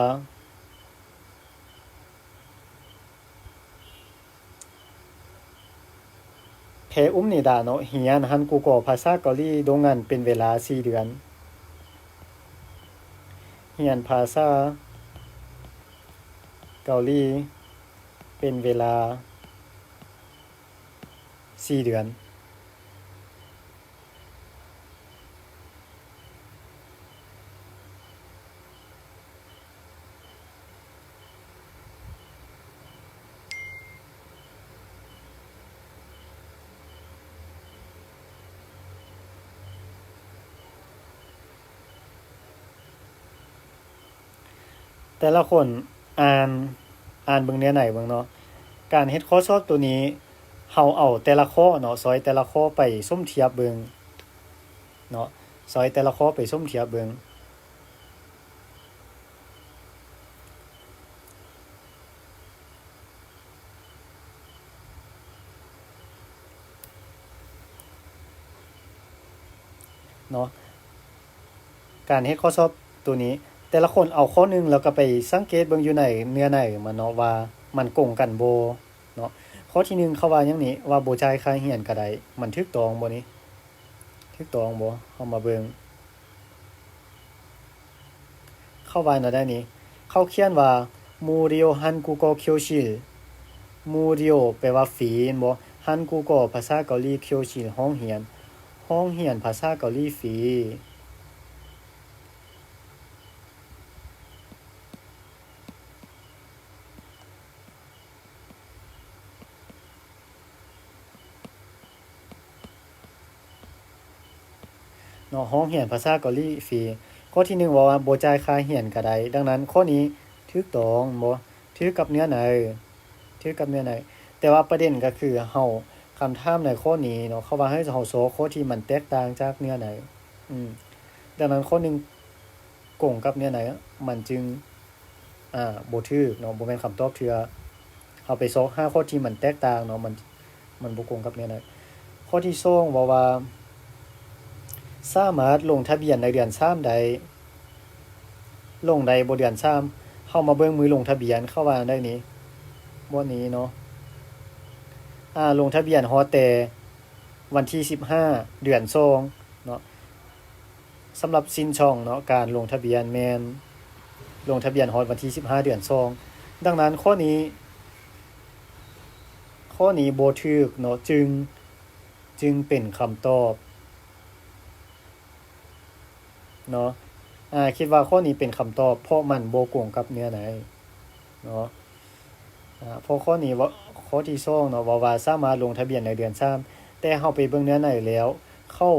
แพอุ้มนิดาเนาะเรียนฮันกูก็ภาษาเกาหลีโดงงันเป็นเวลา4เดือนเรียนภาษาเกาหลีเป็นเวลา4เดือนแต่ละคนอ่านเบิ่งแนวไหนเบิ่งเนาะการเฮ็ดข้อสอบตัวนี้เฮาเอาแต่ละข้อเนาะซอยแต่ละข้อไปส้มเทียบเบิ่งเนาะซอยแต่ละข้อไปส้มเทียบเบิ่งเนาะการเฮ็ดข้อสอบตัวนี้แต่ละคนเอาข้อหนึงแล้วก็ไปสังเกตเบิ่งอยู่ในเนื้อในมันเนาะว่ามันกงกันบ่เนาะข้อที่1เขาว่าหยังนี้ว่าบ่จ่ายค่าเรียนก็ได้มันถูกต้องบ่นี่ถูกต้องบ่เฮามาเบิ่งเข้าว่าเนาะได้นี่เขาเขียนว่ามูริโอฮันกุโกค요실มูริโอแปลว่าฟรีแม่นบ่ฮันกุโกภาษาเกาหลีค요실ห้องเรียนภาษาเกาหลีฟรีเนาะห้องเรียนภาษาเกาหลีฟรีข้อที่1ว่าบ่จ่ายค่าเรียนก็ได้ดังนั้นข้อนี้ถูกต้องบ่ถูกกับเนื้อในถูกกับเนื้อในแต่ว่าประเด็นก็คือเฮาคำถามในข้อนี้เนาะเขาว่าให้เฮาโซข้อที่มันแตกต่างจากเนื้อในดังนั้นข้อหนึ่งกงกับเนื้อในมันจึงบ่ถูกเนาะบ่แม่นคำตอบเทื่อเฮาไปซอกหาข้อที่มันแตกต่างเนาะมันบ่กงกับเนื้อในข้อที่2ว่าสามารถลงทะเบียนในเดือน3ใดลงใดบ่เดือน3เฮามาเบิ่งมือลงทะเบียนเข้าว่าได้นี้บ่นี้เนาะ ลงทะเบียนฮอดแต่วันที่15เดือน2เนาะสำหรับสิ้นช่องเนาะการลงทะเบียนแม่นลงทะเบียนฮอดวันที่15เดือน2ดังนั้นข้อนี้บ่ถูกเนาะจึงเป็นคำตอบเนาะคิดว่าข้อนี้เป็นคำตอบเพราะมันบ่โกงกับเนื้อในเนาะเพราะข้อนี้ว่าข้อที่2เนาะว่าสามารถลงทะเบียนในเดือน3แต่เฮาไปเบิ่งเนื้อในแล้วเข้า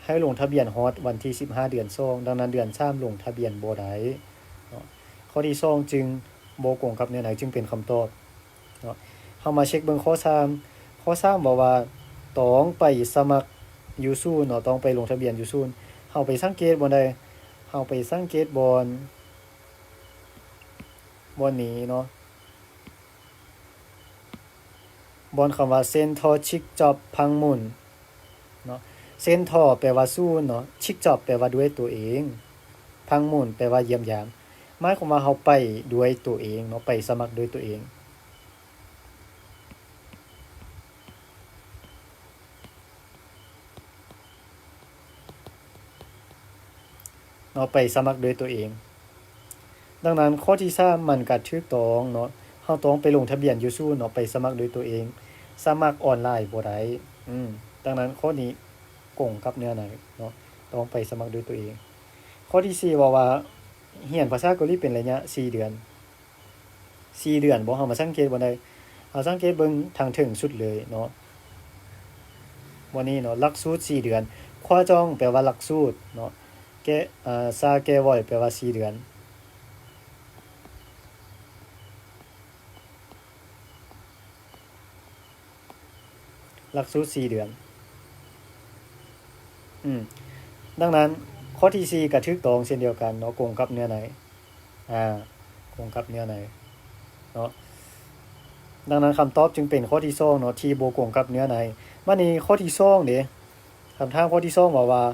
ให้ลงทะเบียนฮอดวันที่15เดือน2ดังนั้นเดือน3ลงทะเบียนบ่ได้เนาะข้อที่2จึงบ่โกงกับเนื้อในจึงเป็นคำตอบเนาะเฮามาเช็คเบิ่งข้อ3บอกว่าต้องไปสมัครอยู่ศูนย์เนาะต้องไปลงทะเบียนอยู่ศูนย์เฮาไปสังเกตบ่ได้เฮาไปสังเกตบอนนี้เนาะบอนคำว่าเซ็นทอชิกจอบพังมุนเนาะเซ็นทอแปลว่าศูนย์เนาะชิกจอบแปลว่าด้วยตัวเองพังมุนแปลว่าเยี่ยมยามหมายความว่าเฮาไปด้วยตัวเองเนาะไปสมัครด้วยตัวเองเนาะไปสมัครด้วยตัวเองดังนั้นข้อที่3มันก็ถูกต้องเนาะเฮาต้องไปลงทะเบียนอยู่ศูนย์เนาะไปสมัครด้วยตัวเองสมัครออนไลน์บ่ได้ดังนั้นข้อนี้กงกับเนื้อในเนาะต้องไปสมัครด้วยตัวเองข้อที่4ว่าเรียนภาษาเกาหลีเป็นระยะ4เดือนบ่เฮามาสังเกตบ่ได้เฮาสังเกตเบิ่งทางถึงสุดเลยเนาะวันนี้เนาะหลักสูตร4เดือนควาจองแปลว่าหลักสูตรเนาะแกซาแกวอยแปลว่า4เดือนหลักสูตร4เดือนดังนั้นข้อที่4ก็ถูกต้องเช่นเดียวกันเนาะกงกับเนื้อในกงกับเนื้อในเนาะดังนั้นคำตอบจึงเป็นข้อที่2เนาะที่บ่กงกับเนื้อในบัดนี้ข้อที่2เด้คำถามข้อที่2ว่า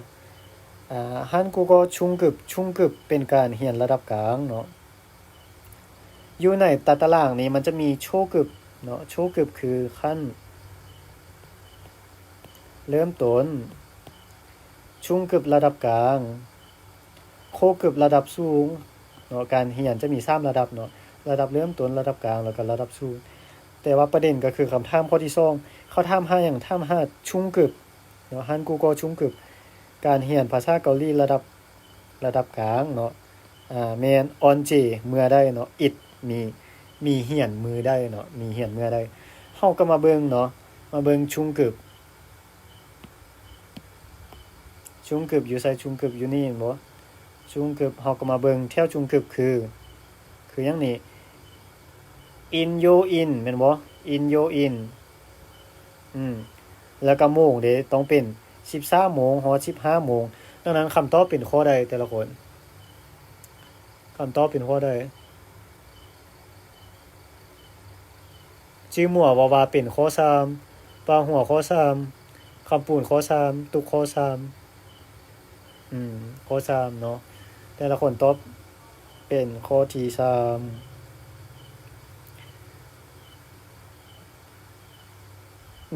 한국어 중급เป็นการเรียนระดับกลางเนาะอยู่ในตารางนี้มันจะมีโชกึบเนาะโชกึบคือขั้นเริ่มต้นชุงกึบระดับกลางโคกึบระดับสูงเนาะการเรียนจะมี3ระดับเนาะระดับเริ่มต้นระดับกลางแล้วก็ระดับสูงแต่ว่าประเด็นก็คือคำถามข้อที่2เขาถามหาหยังถามหาชุงกึบเนาะ한국어 중급การเรียนภาษาเกาหลีระดับกลางเนาะแม่นออนเจเมื่อได้เนาะอิดมีเรียนมือได้เนาะมีเรียนเมื่อได้เฮาก็มาเบิ่งเนาะมาเบิ่งชุงกึบอยู่ไสชุงกึบอยู่นี่บ่ชุงกึบเฮาก็มาเบิ่งแถวชุงกึบคือหยังนี่ in yo in แม่นบ่ in yo in แล้วก็โมงเด้ต้องเป็น13โมงฮอด15โมงดังนั้นคำตอบเป็นข้อใดแต่ละคนคำตอบเป็นข้อใดชื่อหมั่วว่าเป็นข้อ3ปลาหัวข้อ3คำปูนข้อ3ตุกข้อ3ข้อ3เนาะแต่ละคนตอบเป็นข้อที่3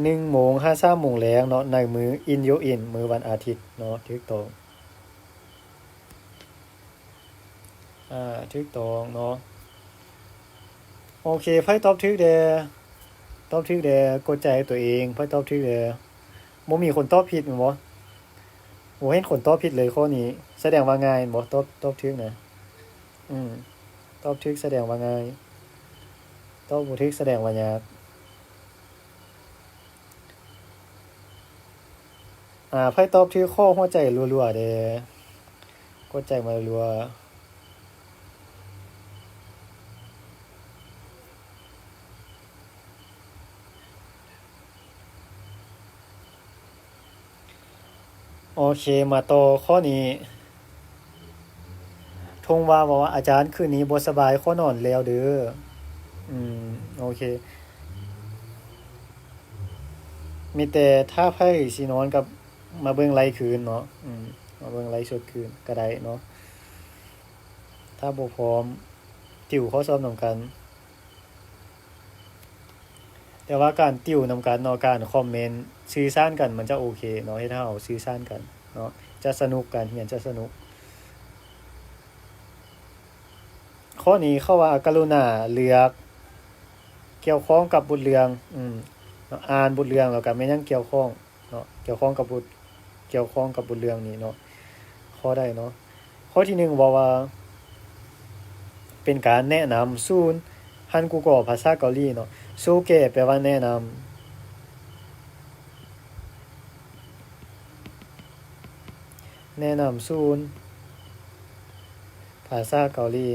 1โมง53โมงแลงเนาะในมื้อ in yo in มื้อวันอาทิตย์เนาะถูกต้องถูกต้องเนาะโอเคไผตอบถูกเด้กดใจให้ตัวเองไผตอบถูกเด้บ่มีคนตอบผิดแม่นบ่บ่เห็นคนตอบผิดเลยข้อนี้แสดงว่าง่ายบ่ตอบถูกนะตอบถูกแสดงว่าง่ายตอบบ่ถูกแสดงว่ายากไผตอบถูกข้อหัวใจรัวๆเด้กดใจมารัวโอเคมาต่อข้อนี้ทงว่าบอกว่าอาจารย์คืนนี้บ่สบายขอนอนแล้วเด้อโอเคมีแต่ถ้าไผสินอนกับมาเบิ่งไลฟ์คืนเนาะมาเบิ่งไลฟ์สดคืนก็ได้เนาะถ้าบ่พร้อมติวข้อสอบนำกัน แต่ว่าการติวนำกันเนาะการคอมเมนต์สื่อสารกันมันจะโอเคเนาะเฮ็ดให้เราสื่อสารกันเนาะจะสนุกการเรียนจะสนุกข้อนี้เขาว่ากรุณาเลือกเกี่ยวข้องกับบทเรื่องอ่านบทเรื่องแล้วก็แม่นยังเกี่ยวข้องเนาะเกี่ยวข้องกับบทเรื่องนี้เนาะข้อใดเนาะข้อที่1บอกว่าเป็นการแนะนำศูนย์ฮันกุโกะภาษาเกาหลีเนาะโซเกะแปลว่าแนะนำศูนย์ภาษาเกาหลี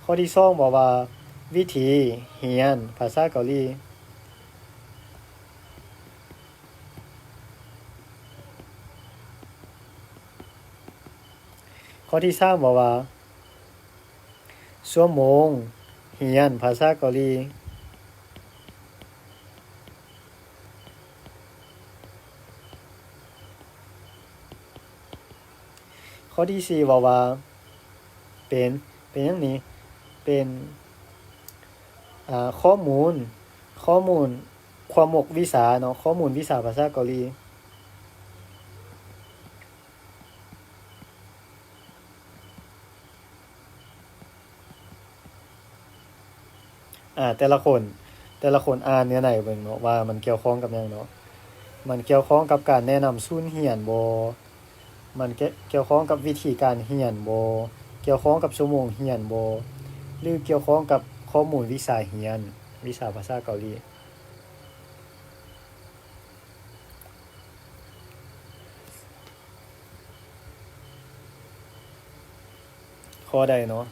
ข้อที่2บอกว่าวิธีเรียนภาษาเกาหลีข้อที่3บอกว่าชั่วโมงเรียนภาษาเกาหลีข้อที่4บอกว่าเป็นหยังนี้เป็นข้อมูลความหมกวิสาเนาะข้อมูลวิสาภาษาเกาหลีแต่ละคนอ่านเนื้อไหนเบิ่งเนาะว่ามันเกี่ยวข้องกับหยังเนาะมันเกี่ยวข้องกับการแนะนำศูนย์เรียนบ่มันเกี่ยวข้องกับวิธีการเรียนบ่เกี่ยวข้องกับชั่วโมงเรียนบ่หรือเกี่ยวข้องกับข้อมูลวิชาเรียนวิชาภาษาเกาหลีข้อใดเนาะ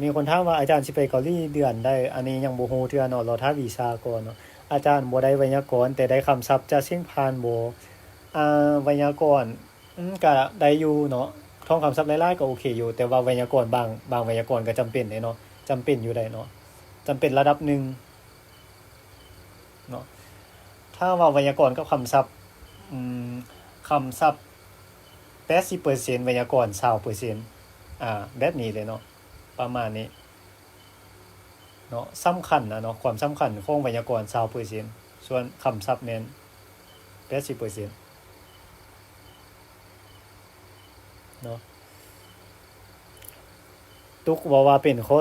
มีคนถามว่าอาจารย์สิไปเกาหลีเดือนใดอันนี้ยังบ่ฮู้เทื่อเนาะรอถ้าวีซ่าก่อนเนาะอาจารย์บ่ได้ไวยากรณ์แต่ได้คำศัพท์จะเสียงผ่านบ่ไวยากรณ์ก็ได้อยู่เนาะท่องคำศัพท์หลายๆก็โอเคอยู่แต่ว่าไวยากรณ์บางไวยากรณ์ก็จำเป็นเนาะจำเป็นอยู่ได้เนาะจำเป็นระดับหนึ่งเนาะถ้าว่าไวยากรณ์กับคำศัพท์คำศัพท์80%ไวยากรณ์20%แบบนี้เลยเนาะประมาณนี้เนาะสำคัญนะเนาะความสำคัญของไวยากรณ์20%ส่วนคำศัพท์แม่น80%เนาะตุกบอกว่าเป็นข้อ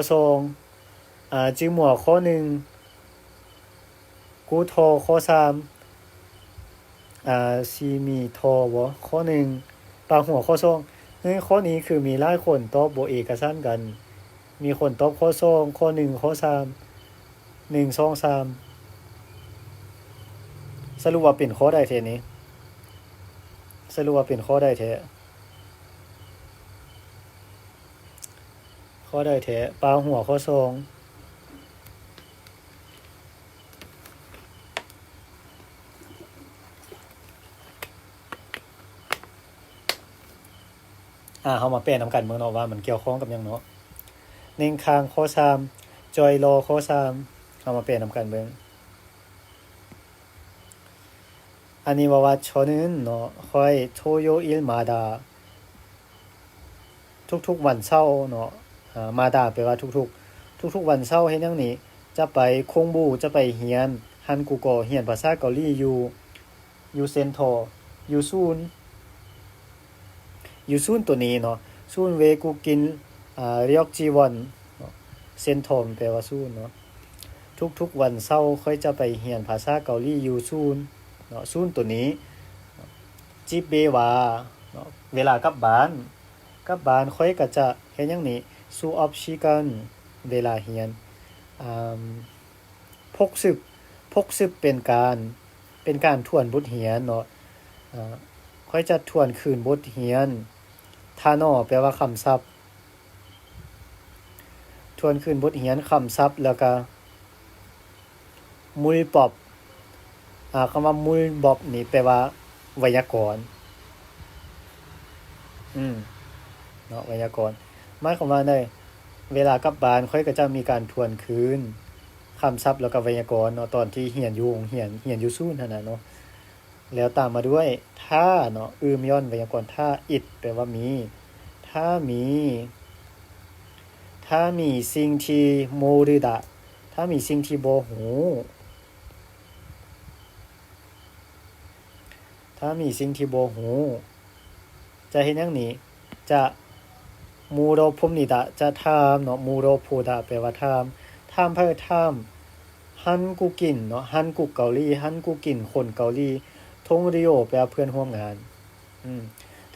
2จื้อหมวกข้อ1กูโทข้อ3ซีมีโทบ่ข้อ1ปาหัวข้อ2ข้อนี้คือมีหลายคนตอบบ่เอกฉันท์กันมีคนตอบข้อ2ข้อ1ข้อ3 1 2 3สรุปว่าเป็นข้อใดแท้นี้สรุปว่าเป็นข้อใดแท้ข้อใดแท้ปาหัวข้อ2เฮามาแปลนำกันเบิ่งเนาะว่ามันเกี่ยวข้องกับหยังเนาะนิ่งคางข้อ3จอยรอข้อ3เฮามาแปลนำกันเบิ่งอันนี้ว่า저는เนาะค่อย토요일마다ทุกๆวันเสาร์เนาะมาดาแปลว่าทุกวันเสาร์เฮ็ดหยังนี่จะไปคงบูจะไปเรียนฮันกุโกะเรียนภาษาเกาหลีอยู่เซ็นทรัลอยู่ศูนย์ตัวนี้เนาะศูนย์เวกุกินเรียกจีวอนเซ็นทรัลแปลว่าศูนย์เนาะทุกวันเสาร์ค่อยจะไปเรียนภาษาเกาหลีอยู่ศูนย์เนาะศูนย์ตัวนี้จิบเบวาเนาะเวลากลับบ้านค่อยก็จะเฮ็ดหยังนี่สู้ออฟชิกันเวลาเรียนพกซึบเป็นการทวนบทเรียนเนาะค่อยจะทวนคืนบทเรียนทานอแปลว่าคำศัพท์ทวนคืนบทเรียนคำศัพท์แล้วก็มุลปอบคำว่ามุลบอบนี่แปลว่าไวยากรณ์เนาะไวยากรณ์หมายความว่าได้เวลากลับบ้านค่อยก็จะมีการทวนคืนคำศัพท์แล้วก็ไวยากรณ์เนาะตอนที่เรียนอยู่โรงเรียนอยู่ศูนย์นั่นน่ะเนาะแล้วตามมาด้วยถ้าเนาะย่อนไวยากรณ์ถ้า it แปลว่ามีถ้า ถ้ามีสิ่งที่โมริดะถ้ามีสิ่งที่บ่ฮู้ถ้ามีสิ่งที่บ่ฮู้จะเฮ็ดหยังนี้จะมูโรภุมนิดะจะถามเนาะมูโรโพดะแปลว่าถามถามไผถามฮันกุกินเนาะฮันกุเกาหลีฮันกุกินคนเกาหลีทงริโอแปลว่าเพื่อนร่วมงาน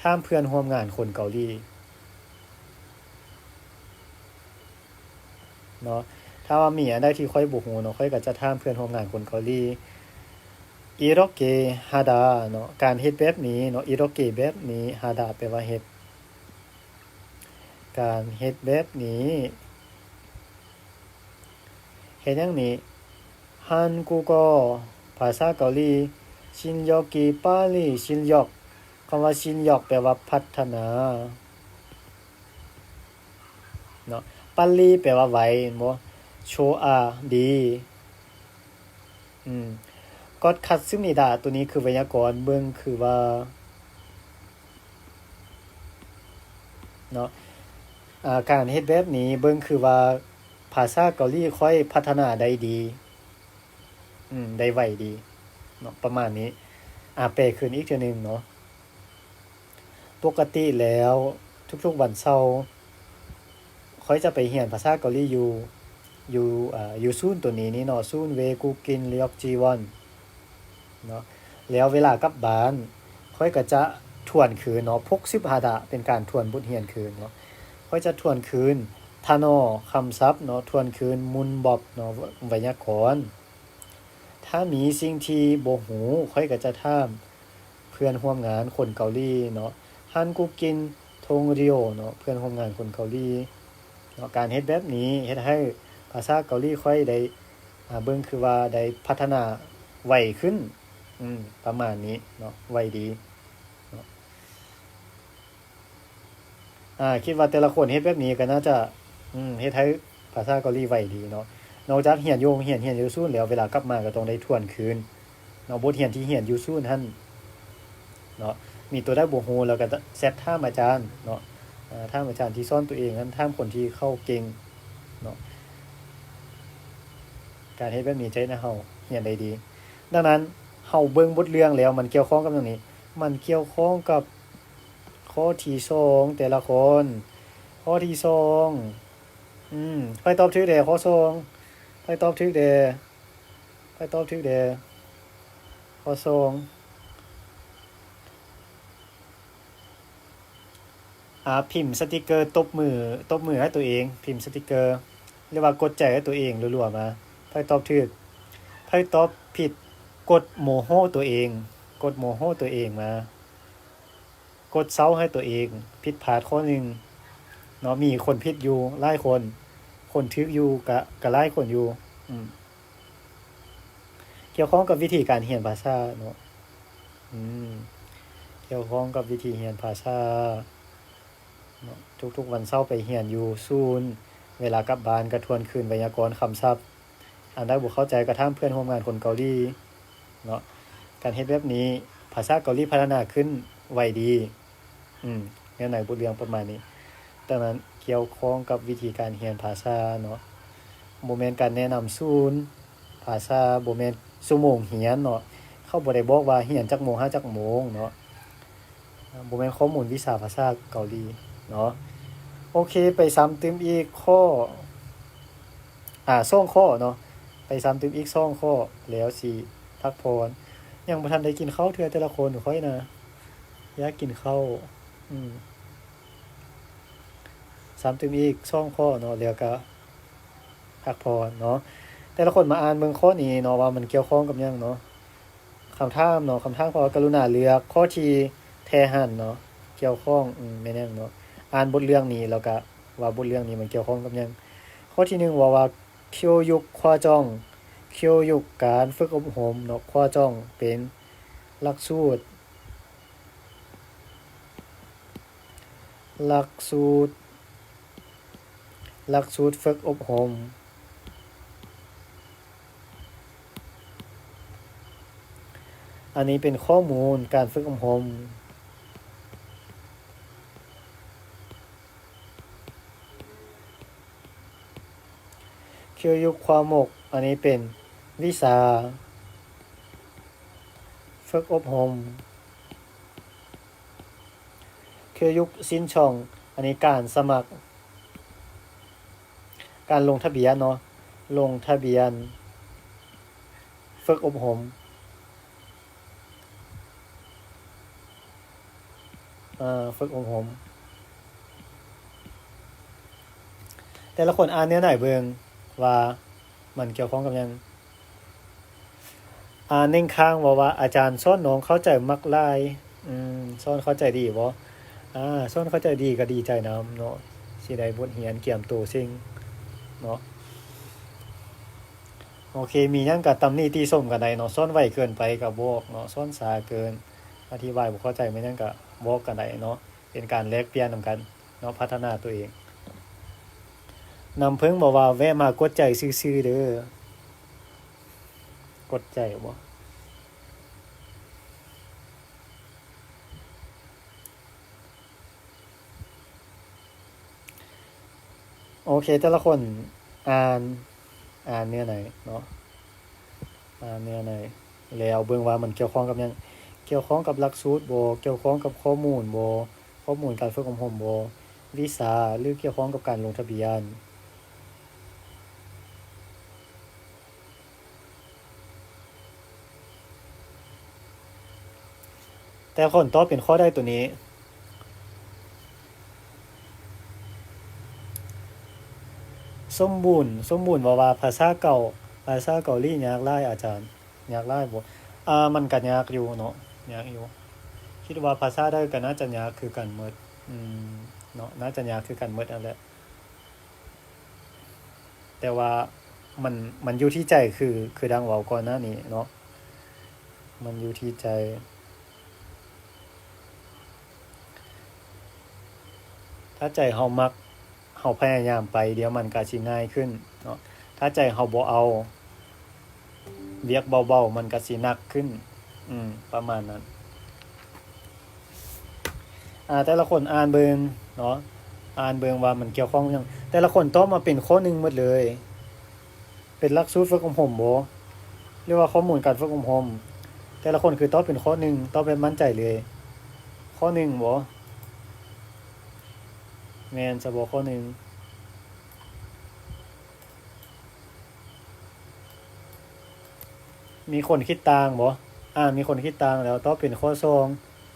ถามเพื่อนร่วมงานคนเกาหลีเนาะถ้าว่ามีอันใดที่ค่อยบ่ฮู้เนาะค่อยก็จะถามเพื่อนร่วมงานคนเกาหลีอิโรเกฮาดาเนาะการเฮ็ดแบบนี้เนาะอิโรเกแบบนี้ฮาดาแปลว่าเฮ็ดการเฮ็ดแบบนี้เฮ็ดหยังนี้ฮันกุโกภาษาเกาหลีชินยอกิปาลีชินยอกคำว่าชินยอกแปลว่าพัฒนาเนาะปาลีแปลว่าไว้บ่โชอาดีกอดคัตซึมิดะตัวนี้คือไวยากรณ์เบิ่งคือว่าเนาะการเฮ็ดแบบนี้เบิ่งคือว่าภาษาเกาหลีค่อยพัฒนาได้ดีได้ไวดีเนาะประมาณนี้แปลขึ้นอีกเทื่อนึงเนาะปกติแล้วทุกๆวันเสาร์ค่อยจะไปเรียนภาษาเกาหลีอยู่ศูนย์ตัวนี้เนาะศูนย์เวกุกินเลียกจีวอนเนาะแล้วเวลากลับบ้านค่อยก็จะทวนคืนเนาะ60หาดะเป็นการทวนบทเรียนคืนเนาะค่อยจะทวนคืนทานอคำศัพท์เนาะทวนคืนมุนบอบเนาะไวยากรณ์ถ้ามีสิ่งที่บ่ฮู้ค่อยก็จะถามเพื่อนร่วมงานคนเกาหลีเนาะฮันกุกินทงริโอเนาะเพื่อนร่วมงานคนเกาหลีเนาะการเฮ็ดแบบนี้เฮ็ดให้ภาษาเกาหลีค่อยได้เบิ่งคือว่าได้พัฒนาไวขึ้นประมาณนี้เนาะไวดีเนาะคิดว่าแต่ละคนเฮ็ดแบบนี้ก็น่าจะเฮ็ดให้ภาษาเกาหลีไวดีเนาะนอกจากเรียนอยู่อยู่ซูนแล้วเวลากลับมาก็ต้องได้ทวนคืนเนาะบทเรียนที่เรียนอยู่ซูนหั่นเนาะมีตัวได้บ่ฮู้แล้วก็แซดถามอาจารย์เนาะถามอาจารย์ที่สอนตัวเองนั้นถามคนที่เข้าเก่งเนาะการเฮ็ดแบบนี้จะเฮ็ดให้เฮาเรียนได้ดีดังนั้นเฮาเบิ่งบทเรื่องแล้วมันเกี่ยวข้องกับหยังนี้มันเกี่ยวข้องกับข้อที่2แต่ละคนข้อที่2ค่อยตอบถูกเด้ข้อ2ค่อยตอบถูกเด้ค่อยตอบถูกเด้ข้อ2พิมพ์สติกเกอร์ตบมือให้ตัวเองพิมพ์สติกเกอร์หรือว่ากดใจให้ตัวเองรัวๆมาค่อยตอบถูกค่อยตอบผิดกดโมโหตัวเองกดโมโหตัวเองมากดเซาให้ตัวเองผิดพลาดข้อหนึ่งเนาะมีคนผิดอยู่หลายคนถูกอยู่ก็หลายคนอยู่เกี่ยวข้องกับวิธีการเรียนภาษาเนาะเกี่ยวข้องกับวิธีเรียนภาษาเนาะทุกๆวันเสาร์ไปเรียนอยู่ศูนย์เวลากลับบ้านก็ทวนคืนไวยากรณ์คำศัพท์อันใดบ่เข้าใจก็ถามเพื่อนร่วมงานคนเกาหลีเนาะการเฮ็ดแบบนี้ภาษาเกาหลีพัฒนาขึ้นไวดีแนวไหนบทเรียนประมาณนี้ดังนั้นเกี่ยวข้องกับวิธีการเรียนภาษาเนาะบ่แม่นการแนะนำศูนย์ภาษาบ่แม่นชั่วโมงเรียนเนาะเขาบ่ได้บอกว่าเรียนจักโมงหาจักโมงเนาะบ่แม่นข้อมูลวิชาภาษาเกาหลีเนาะโอเคไปซ้ำเติมอีกข้อ2ข้อเนาะไปซ้ำเติมอีก2ข้อแล้วสิพักผ่อนยังบ่ทันได้กินข้าวเทื่อแต่ละคนค่อยนะอยากกินข้าวซ้ำเติมอีก2ข้อเนาะแล้วก็พักผ่อนเนาะแต่ละคนมาอ่านเบิ่งข้อนี้เนาะว่ามันเกี่ยวข้องกับหยังเนาะคำถามเนาะคำถามขอกรุณาเลือกข้อที่แทหันเนาะเกี่ยวข้องแม่นหยังเนาะอ่านบทเรื่องนี้แล้วก็ว่าบทเรื่องนี้มันเกี่ยวข้องกับหยังข้อที่1ว่าเคียวยุกควาจ้องเคียวยุกการฝึกอบรมเนาะควาจ้องเป็นหลักสูตรฝึกอบรมอันนี้เป็นข้อมูลการฝึกอบรม 교육 과목 อันนี้เป็นวิชาฝึกอบรม교육 신청 อันนี้การสมัครการลงทะเบียนเนาะลงทะเบียนฝึกอบรมฝึกอบรมแต่ละคนอ่านเนื้อไหนเบิ่งว่ามันเกี่ยวข้องกับหยังเน่งข้างว่าอาจารย์สอนน้องเข้าใจมักหลายสอนเข้าใจดีบ่สอนเข้าใจดีก็ดีใจนำเนาะสิได้บทเรียนเกี่ยมโตสิ่งเนาะโอเคมีหยังก็ตำหนิติชมกันได้เนาะสอนไวเกินไปก็บอกเนาะสอนช้าเกินอธิบายบ่เข้าใจมันหยังก็บอกกันได้เนาะเป็นการแลกเปลี่ยนนำกันเนาะพัฒนาตัวเองนำเพิ่งบอกว่าแวะมากดใจซื่อๆเด้อกดใจบ่โอเคแต่ละคนอ่านเนื้อไหนเนาะเนื้อไหนแล้วเบิ่งว่ามันเกี่ยวข้องกับหยังเกี่ยวข้องกับหลักสูตรบ่เกี่ยวข้องกับข้อมูลบ่ข้อมูลการฝึกอบรมบ่วิชาหรือเกี่ยวข้องกับการลงทะเบียนแต่คนตอบเป็นข้อได้ตัวนี้สมบูรณ์ว่าภาษาเกาหลียากหลายอาจารย์ยากหลายบ่มันก็ยากอยู่เนาะยากอยู่คิดว่าภาษาใดก็น่าจะยากคือกันหมดเนาะน่าจะยากคือกันหมดนั่นแหละแต่ว่ามันอยู่ที่ใจคือดังเว้าก่อนหน้านี้เนาะมันอยู่ที่ใจถ้าใจเฮามักเฮาพยายามไปเดี๋ยวมันก็สิง่ายขึ้นเนาะถ้าใจเฮาบ่เอาเวียกเบาๆมันก็สิหนักขึ้นประมาณนั้นแต่ละคนอ่านเบิ่งเนาะอ่านเบิ่งว่ามันเกี่ยวข้องหยังแต่ละคนตอบมาเป็นข้อหนึงหมดเลยเป็นหลักสูตรฝึกอบรมบ่หรือว่าข้อมูลการฝึกอบรมแต่ละคนคือตอบเป็นข้อหนึงตอบแบบมั่นใจเลยข้อหนึงบ่แม่นจะบ่ข้อหนึงมีคนคิดต่างบ่มีคนคิดต่างแล้วตอบเป็นข้อ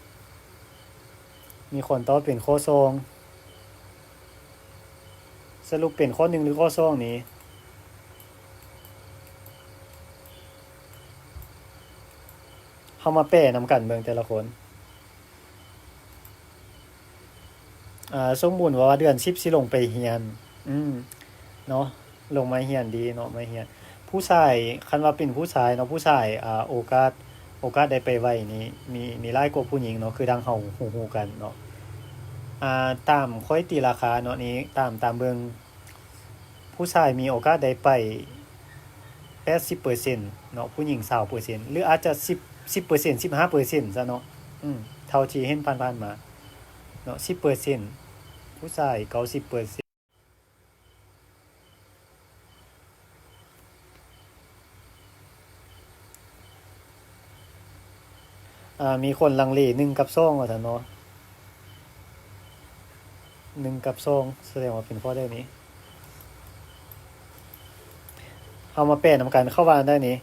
2มีคนตอบเป็นข้อ2สรุปเป็นข้อ1หรือข้อ2นี้เฮามาแปะนำกันเบิ่งแต่ละคนสมมุติว่าเดือน10สิลงไปเรียนเนาะลงมาเรียนดีเนาะมาเรียนผู้ชายคันว่าเป็นผู้ชายเนาะผู้ชายโอกาสได้ไปไว้นี่มีหลายกว่าผู้หญิงเนาะคือดังเฮาฮู้ๆกันเนาะตามค่อยตีราคาเนาะนี้ตามเบิ่งผู้ชายมีโอกาสได้ไป80%เนาะผู้หญิง20%หรืออาจจะ10% 15%ซะเนาะเท่าที่เห็นผ่านๆมาเนาะ10%ผู้ชาย90%มีคนลังเล1กับ2ว่าซั่นเนาะ1กับ2แสดงว่าเป็นข้อได้นี้เอามาแปะนำกันเข้าว่าได้นี้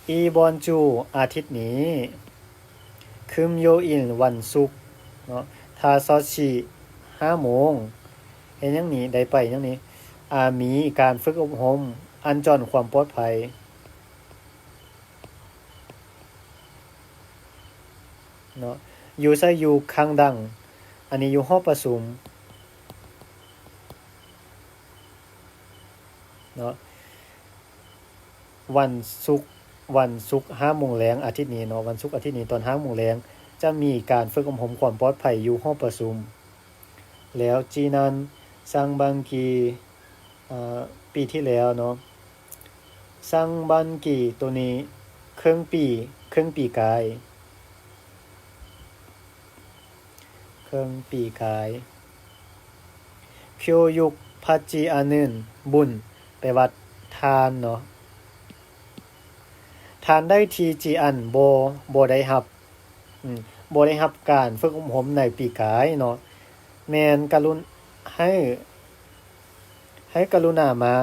อีบอนจูอาทิตย์นี้คึมโยอินวันศุกร์เนาะทาซอชิ5 โมงเฮ็ดหยังนี้ได้ไปหยังนี้มีการฝึกอบรมอันจอนความปลอดภัยเนาะอยู่ไสอยู่คังดังอันนี้อยู่หอประชุมเนาะวันศุกร์5 โมงแลงอาทิตย์นี้เนาะวันศุกร์อาทิตย์นี้ตอน5 โมงแลงจะมีการฝึกอบรมความปลอดภัยอยู่ห้องประชุมแล้วจีนันซังบังกีปีที่แล้วเนาะซังบังกีตัวนี้ครึ่งปีกายเคียวยุกพัจจีอานึนบุญไปวัด ทานเนาะทานได้ทีจีอันบ่ได้รับบ่ได้รับการฝึกอบรมในปีกายเนาะแม่นกรุณให้กรุณามา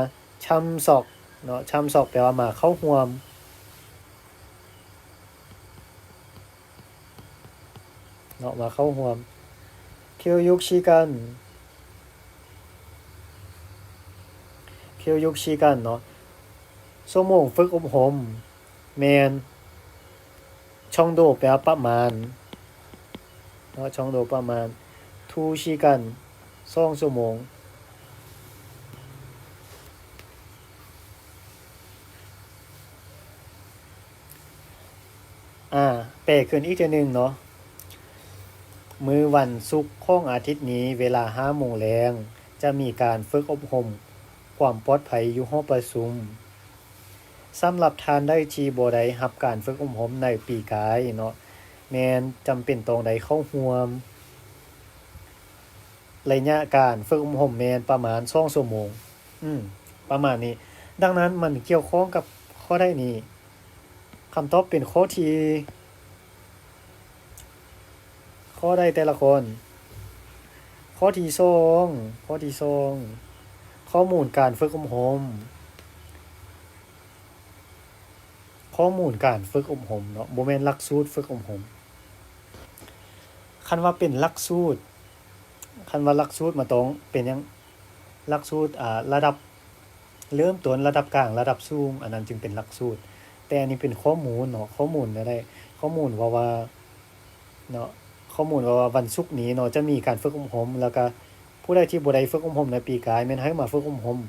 ชำซอกเนาะชำซอกแปลว่ามาเข้าร่วมเนาะมาเข้าร่วม교육 시간เนาะชั่วโมงฝึกอบรมแม่นช่องโดแปลว่าประมาณเนาะช่องโดประมาณ2시간 2ชั่วโมงแปลขึ้นอีกเทื่อนึงเนาะมื้อวันศุกร์ของอาทิตย์นี้เวลา 5 โมงแลงจะมีการฝึกอบรมความปลอดภัยอยู่ห้องประชุมสำหรับท่านใดที่บ่ได้รับการฝึกอบรมในปีกายเนาะแม่นจำเป็นต้องได้เข้าร่วมระยะการฝึกอบรมแม่นประมาณ2ชั่วโมงประมาณนี้ดังนั้นมันเกี่ยวข้องกับข้อใดนี้คำตอบเป็นข้อที่ข้อใดแต่ละคนข้อที่2ข้อมูลการฝึกอบรมข้อมูลการฝึกอบรมเนาะบ่แม่นหลักสูตรฝึกอบรมคันว่าเป็นหลักสูตรมันต้องเป็นหยังหลักสูตรระดับเริ่มต้นระดับกลางระดับสูงอันนั้นจึงเป็นหลักสูตรแต่อันนี้เป็นข้อมูลเนาะข้อมูลได้ข้อมูลว่าเนาะข้อมูลว่าวันศุกร์นี้เนาะจะมีการฝึกอบรมแล้วก็ผู้ใดที่บ่ได้ฝึกอบรมในปีกายแม่นให้มาฝึกอบรม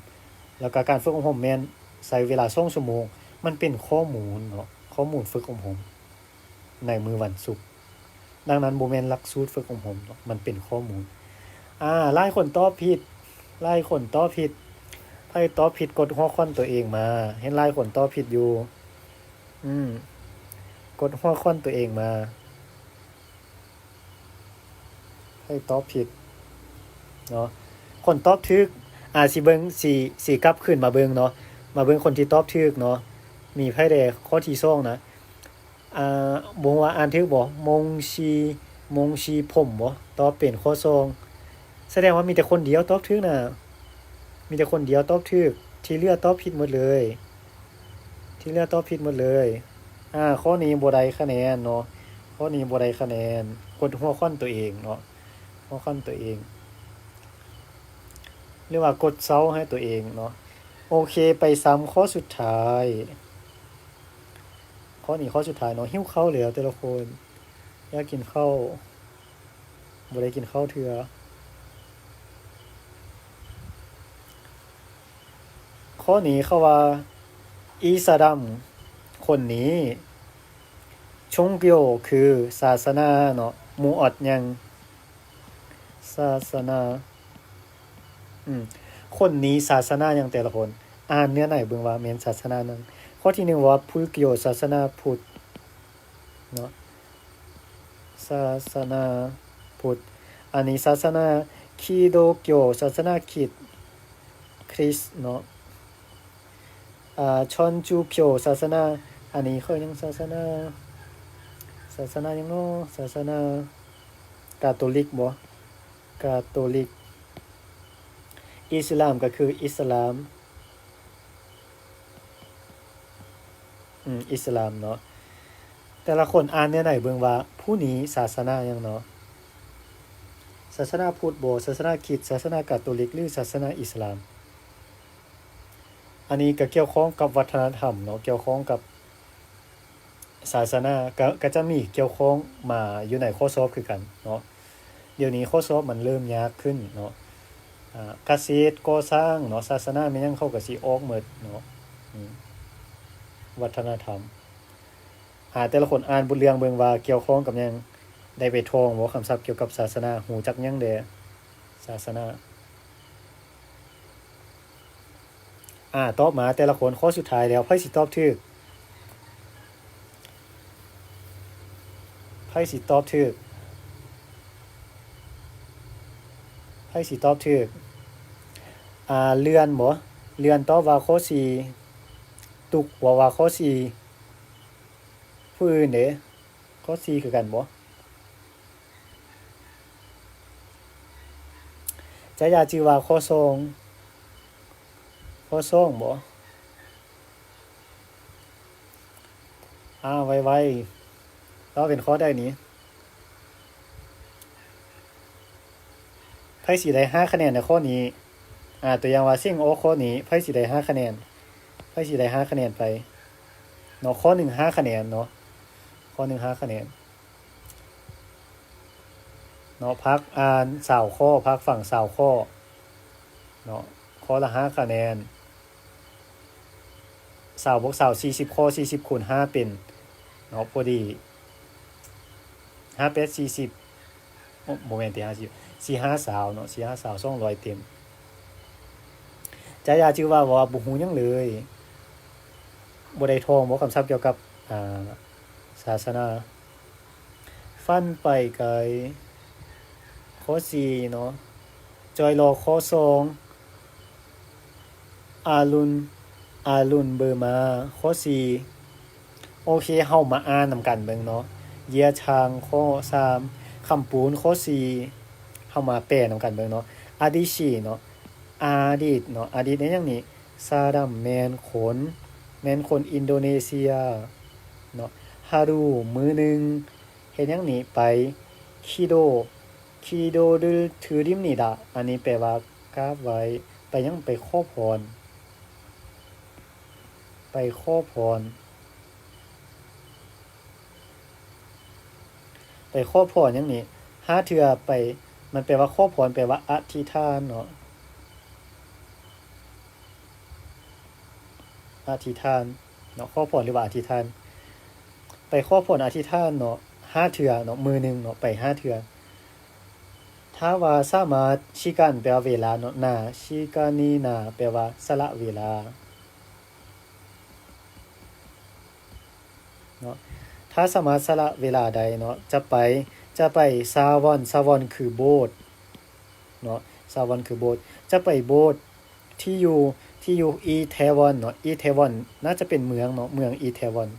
แล้วก็การฝึกอบรมแม่นใช้เวลา2ชั่วโมงมันเป็นข้อมูลเนาะข้อมูลฝึกอบรมในมื้อวันศุกร์ดังนั้นบ่แม่นหลักสูตรฝึกอบรมเนาะมันเป็นข้อมูลหลายคนตอบผิดไผตอบผิดกดหัวข้อตัวเองมาเห็นหลายคนตอบผิดอยู่กดหัวข้อตัวเองมาให้ตอบผิดเนาะคนตอบถูกสิเบิ่งสิกลับขึ้นมาเบิ่งเนาะมาเบิ่งคนที่ตอบถูกเนาะมีไผได้ข้อที่2นะบ่ว่าอ่านถูกบ่มงชีผมบ่ตอบเป็นข้อ2แสดงว่ามีแต่คนเดียวตอบถูกน่ะมีแต่คนเดียวตอบถูกที่เหลือตอบผิดหมดเลยข้อนี้บ่ได้คะแนนเนาะข้อนี้บ่ได้คะแนนกดหัวข้อตัวเองเนาะหัวข้อตัวเองหรือว่ากดเซาให้ตัวเองเนาะโอเคไปซ้ำข้อสุดท้ายข้อนี้ข้อสุดท้ายเนาะหิวข้าวแล้วแต่ละคนอยากกินข้าวบ่ได้กินข้าวเทื่อข้อนี้เขาว่าอีสะดํคนนี้ชงเกียวคือศาสนาเนาะหมู่อดยังศาสนาคนนี้ศาสนายังแต่ละคนอ่านเนื้อไหนเบิ่งว่าแม่นศาสนานั้นข้อที่1ว่าพุทธเกียวศาสนาพุทธเนาะศาสนาพุทธอันนี้ศาสนาคริสต์เกียวศาสนาคริสต์เนาะชอนจูเกียวศาสนาอันนี้เขายังศาสนายังเนาะศาสนากาโทลิกบ่กาโทลิกอิสลามก็คืออิสลามอิสลามเนาะแต่ละคนอ่านเนี่ยไหนเบิ่งว่าผู้นี้ศาสนาหยังเนาะศาสนาพุทธบ่ศาสนาคริสต์ศาสนากาโทลิกหรือศาสนาอิสลามอันนี้ก็เกี่ยวข้องกับวัฒนธรรมเนาะเกี่ยวข้องกับศาสนาก็จะมีเกี่ยวข้องมาอยู่ในข้อสอบคือกันเนาะเดี๋ยวนี้ข้อสอบมันเริ่มยากขึ้นเนาะเกษตรก่อสร้างเนาะศาสนามันยังเข้าก็สิออกหมดเนาะวัฒนธรรมแต่ละคนอ่านบทเรียนเบิ่งว่าเกี่ยวข้องกับหยังได้ไปท่องบ่คำศัพท์เกี่ยวกับศาสนาฮู้จักหยังแด่ศาสนาตอบมาแต่ละคนข้อสุดท้ายแล้วไผสิตอบถูกไผสิตอบถูกเลื่อนบ่ เรือนตอบว่าข้อสี่ตุกว่าข้อสี่ผู้อื่นเด้ข้อสี่คือกันบ่จะอยากจือว่าข้อสองข้อสองบ่ไวๆเราเป็นข้อได้นี้ไพ่สีได้5คะแนนในข้อนี้ตัวอย่างว่าซิ่งโอข้อนี้ไพ่สีได้5คะแนนไพ่สีได้5คะแนนไปเนาะข้อ1 5คะแนนเนาะข้อ1 5คะแนนเนาะพักอ่าน20ข้อพักฝั่ง20ข้อเนาะข้อละ5คะแนน20บวก20 40ข้อ40คูณ5เป็นเนาะพอดี5เป็ด40บ่แม่นติ50 4 5 20เนาะ4 5 20 200เต็มจะอยากจือว่าบ่ฮู้หยังเลยบ่ได้ท่องบ่คำศัพท์เกี่ยวกับศาสนาฟันไปไกลข้อ4เนาะจอยรอข้อ2อารุณเบอร์มาข้อ4โอเคเฮามาอ่านนำกันเบิ่งเนาะเยียชางข้อ3คำปูนข้อ4เฮามาแปลนำกันเบิ่งเนาะอดิชีเนาะอาดิตเนาะอาดิตในอย่างนี้ซาดัมแมนคนอินโดนีเซียเนาะฮารุมือหนึ่งเฮ็ดหยังนี้ไปคิโดดือถือริมนี่ดะอันนี้แปลว่ากราบไว้ไปยังไปขอพรไปขอพรหยังนี้ห้าเทื่อไปมันแปลว่าขอพรแปลว่าอธิษฐานเนาะอธิษฐานเนาะขอพรหรือว่าอธิษฐานไปขอพรอธิษฐานเนาะห้าเทื่อเนาะมือหนึงเนาะไป5เทื่อถ้าว่าสามารถชิกันแปลว่าเวลาเนาะนาชิกานีนาแปลว่าสละเวลาเนาะถ้าสามารถสละเวลาใดเนาะจะไปซาวอนคือโบสถ์เนาะซาวอนคือโบสถ์จะไปโบสถ์ที่อยู่อีเทวอนเนาะอีเทวอนน่าจะเป็นเมืองเนาะเมืองอีเทวอน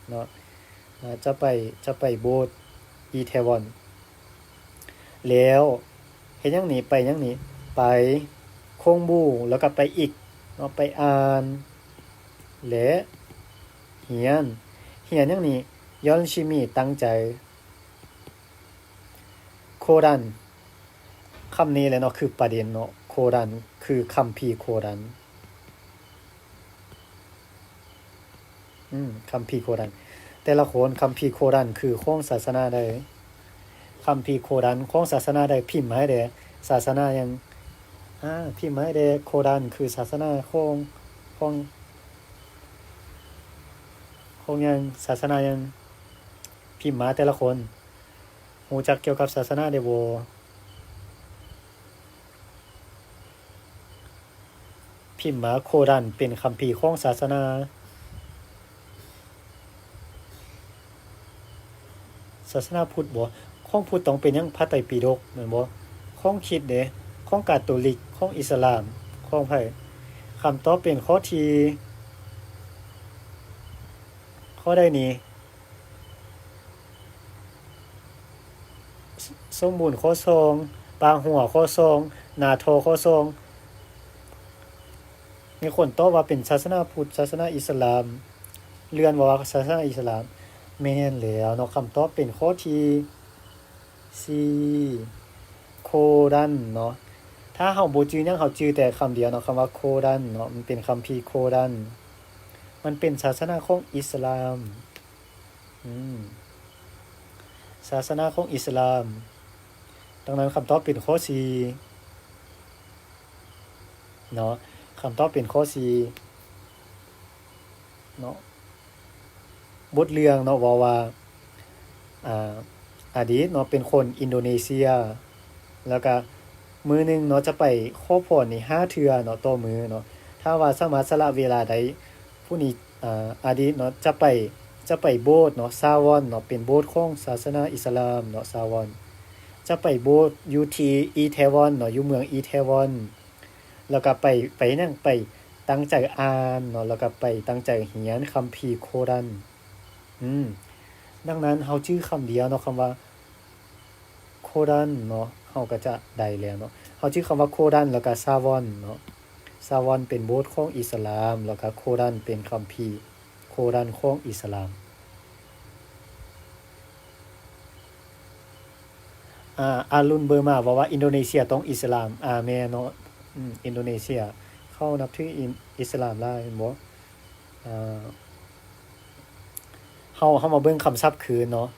เนาะจะไปโบสถ์อีเทวอนแล้วเฮ็ดหยังนี้ไปหยังนี้ไปคงบูแล้วก็ไปอีกเนาะไปอ่านและเรียนหยังนี้ยอนชิมิตั้งใจโครันคำนี้แหละเนาะคือประเด็นเนาะโครันคือคัมภีร์โครันคัมภีร์โครันแต่ละคนคัมภีร์โครันคือของศาสนาใดคัมภีร์โครันของศาสนาใดพิมพ์มาให้แด่ศาสนายังพิมพ์มาให้แด่โครันคือศาสนาของยังศาสนายังพิมพ์มาแต่ละคนรู้จักเกี่ยวกับศาสนาได้บ่พิมพ์มาโครันเป็นคัมภีร์ของศาสนาพุทธบ่ของพุทธต้องเป็นหยังพระไตรปิฎกแม่นบ่ของคริสต์เด้ของกาทอลิกของอิสลามของไผคำตอบเป็นข้อที่ข้อใดนี้สมบูรณ์ข้อ2ปางหัวข้อ2นาโทข้อ2มีคนตอบว่าเป็นศาสนาพุทธศาสนาอิสลามเลื่อนว่าศาสนาอิสลามแม่นแล้วเนาะคำตอบเป็นข้อที่4โครันเนาะถ้าเฮาบ่จื้อหยังเฮาจื้อแต่คำเดียวเนาะคำว่าโครันเนาะมันเป็นคัมภีร์โครันมันเป็นศาสนาของอิสลามศาสนาของอิสลามดังนั้นคำตอบเป็นข้อ4เนาะคำตอบเป็นข้อ4เนาะบทเรื่องเนาะว่าอดีตเนาะเป็นคนอินโดนีเซียแล้วก็มื้อนึงเนาะจะไปขอพรนี่5เทื่อเนาะต่อมื้อเนาะถ้าว่าสามารถสละเวลาใดผู้นี้อดีตเนาะจะไปโบสถ์เนาะซาวอนเนาะเป็นโบสถ์ของศาสนาอิสลามเนาะซาวอนจะไปโบสถ์อยู่ที่อีเทวอนเนาะอยู่เมืองอีเทวอน แล้วก็ไปนั่งไปตั้งใจอ่านเนาะแล้วก็ไปตั้งใจเรียนคัมภีร์โครันอืมดังนั้นเฮาชื่อคำเดียวเนาะคำว่าโครันเนาะเฮาก็จะได้แล้วเนาะเฮาชื่อคำว่าโครันแล้วก็ซาวอนเนาะซาวอนเป็นโบสถ์ของอิสลามแล้วก็โครันเป็นคัมภีร์โครันของอิสลามอารุณเบอร์มาบอกว่าอินโดนีเซียต้องอิสลามแม่เนาะอินโดนีเซียเข้านับถืออิสลามได้เห็นบ่อ่าเฮามาเบิ่งคำศัพท์คืนเนาะ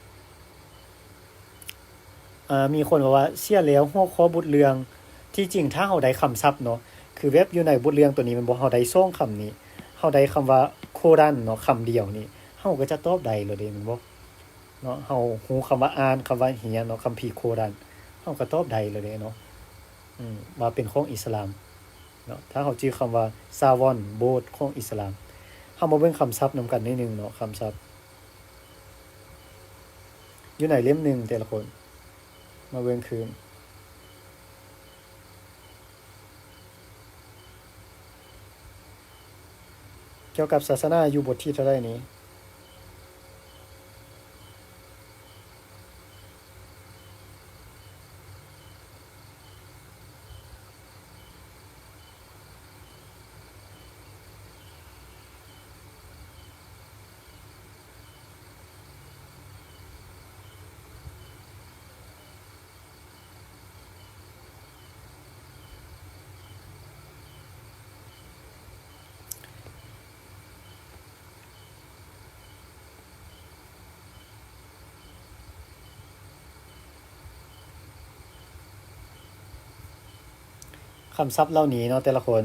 มีคนบอกว่าเสียแล้วหัวข้อบทเรื่องที่จริงถ้าเฮาได้คำศัพท์เนาะคือเว็บอยู่ในบทเรื่องตัวนี้มันบ่เฮาได้2คำนี้เฮาได้คำว่าโครันเนาะคำเดียวนี่เฮาก็จะตอบได้เลยเด้แม่นบ่เนาะเฮาฮู้คำว่าอ่านคำว่าเรียนเนาะคัมภีร์โครันเฮาก็ตอบได้เลยเด้เนาะว่าเป็นของอิสลามเนาะถ้าเฮาจื้อคำว่าซาวอนโบสถ์ของอิสลามเฮามาเบิ่งคำศัพท์นำกันนิดนึงเนาะคำศัพท์อยู่ในเล่ม1แต่ละคนมาเบิ่งคืนเกี่ยวกับศาสนาอยู่บทที่เท่าใดนี้คำศัพท์เหล่านี้เนาะแต่ละคน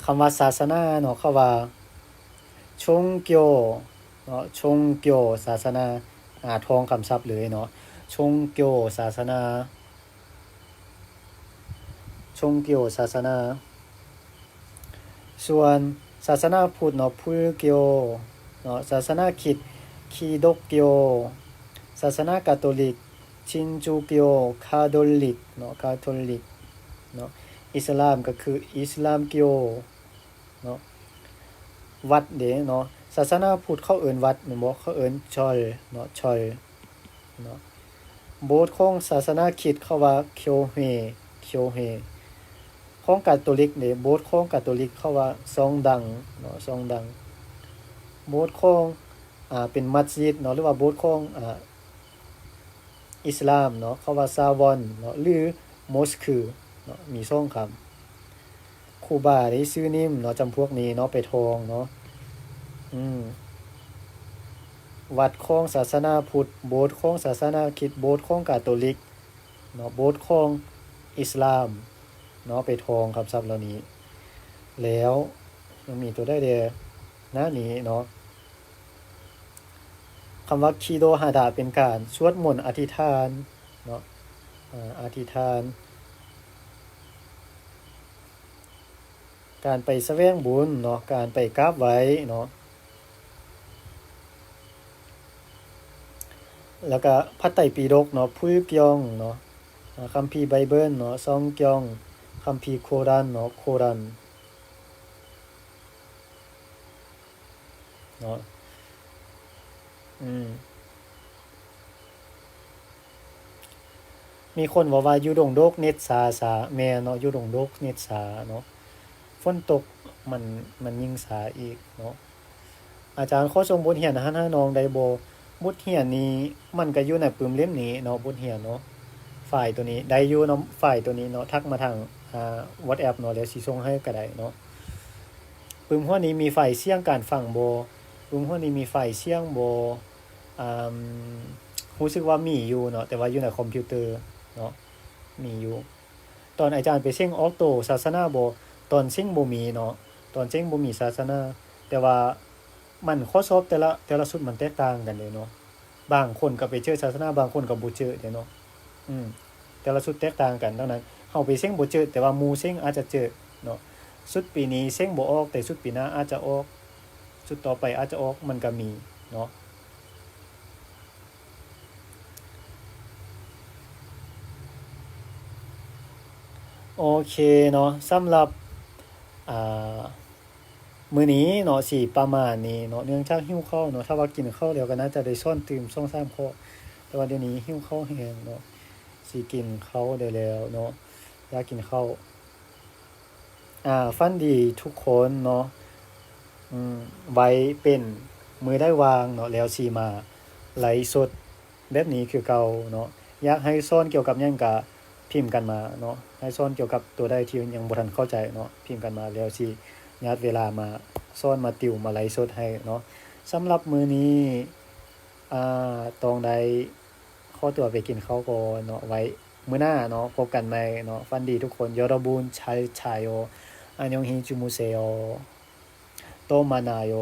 คำว่าศาสนาเนาะคำว่าชงเกียวเนาะชงเกียวศาสนาทองคำศัพท์เลยเนาะชงเกียวศาสนาชงเกียวศาสนาส่วนศาสนาพุทธเนาะพุทธเกียวเนาะศาสนาคริสต์คีดกเกียวศาสนากาทอลิกชินจูเกียวคาทอลิกเนาะคาทอลิกเนาะอิสลามก็คืออิสลามเกียวเนาะวัดเด้เนาะศาสนาพุทธเขาเอิ้นวัดแม่นบ่เขาเอิ้นชอลเนาะชอลเนาะโบสถ์ของศาสนาคริสต์เขาว่าเคียวเฮเคียวเฮของกาทอลิกนี่โบสถ์ของกาทอลิกเขาว่าซองดังเนาะซองดังโบสถ์ของเป็นมัสยิดเนาะหรือว่าโบสถ์ของอิสลามเนาะเขาว่าซาวอนเนาะหรือมอสคือเนาะมี2คำครูบาได้ชื่อนิ่มเนาะจำพวกนี้เนาะไปทองเนาะวัดของศาสนาพุทธโบสถ์ของศาสนาคริสต์โบสถ์ของกาทอลิกเนาะโบสถ์ของอิสลามเนาะไปทองคำศัพท์เหล่านี้แล้วยังมีตัวได้เดหน้านี้เนาะคำว่าคีโดฮาดาเป็นการสวดมนต์อธิษฐานเนาะอธิษฐานการไปแสวงบุญเนาะการไปกราบไหว้เนาะแล้วก็พระไตรปิฎกเนาะพุทธเกียงเนาะคัมภีร์ไบเบิลเนาะซองเกียงคัมภีร์โครันเนาะโครันเนาะมีคนบอกว่าอยู่ดงดกเน็ตสาแม่เนาะอยู่ดงดกเน็ตสาเนาะฝนตกมันยิ่งสาอีกเนาะอาจารย์ขอส่งบทเรียนให้น้องได้บ่บทเรียนนี้มันก็อยู่ในปึมเล่มนี้เนาะบทเรียนเนาะฝ่ายตัวนี้ได้อยู่เนาะฝ่ายตัวนี้เนาะทักมาทางWhatsApp เนาะแล้วสิส่งให้ก็ได้เนาะปึมหัวนี้มีไฟเสียงการฟังบ่ปึมหัวนี้มีไฟเสียงบ่อ่ารู้สึกว่ามีอยู่เนาะแต่ว่าอยู่ในคอมพิวเตอร์เนาะมีอยู่ตอนอาจารย์ไปเซ็งออกโตศาสนาบ่ตอนเซ็งบ่มีเนาะตอนเซ็งบ่มีศาสนาแต่ว่ามันข้อสอบแต่ละชุดมันแตกต่างกันเลยเนาะบางคนก็ไปเจอศาสนาบางคนก็บ่เจอเด้เนาะแต่ละชุดแตกต่างกันดังนั้นเฮาไปเซ็งบ่เจอแต่ว่าหมู่เซ็งอาจจะเจอเนาะชุดปีนี้เซ็งบ่ออกแต่ชุดปีหน้าอาจจะออก จุดต่อไปอาจจะออกมันก็มีเนาะโอเคเนาะสำหรับอ่ามื้อนี้เนาะสิประมาณนี้เนาะเนื่องจากหิวข้าวเนาะถ้าว่ากินข้าวแล้วก็น่าจะได้ช้อนตื่ม2-3ข้อแต่ว่าเดี๋ยวนี้หิวข้าวแฮงเนาะสิกินข้าวได้แล้วเนาะอยากกินข้าวฝันดีทุกคนเนาะไว้เป็นมื้อได้วางเนาะแล้วสิมาไลฟ์สดแบบนี้คือเก่าเนาะอยากให้สอนเกี่ยวกับหยังก็พิมพ์กันมาเนาะให้สอนเกี่ยวกับตัวใดที่ยังบ่ทันเข้าใจเนาะพิมพ์กันมาแล้วสิยัดเวลามาสอนมาติวมาไลฟ์สดให้เนาะสำหรับมื้อนี้ตองได้ขอตัวไปกินข้าวก่อนเนาะไว้มื้อหน้าเนาะพบกันใหม่เนาะฝันดีทุกคน여러분 잘 자요 안녕히 주무세요 또 만나요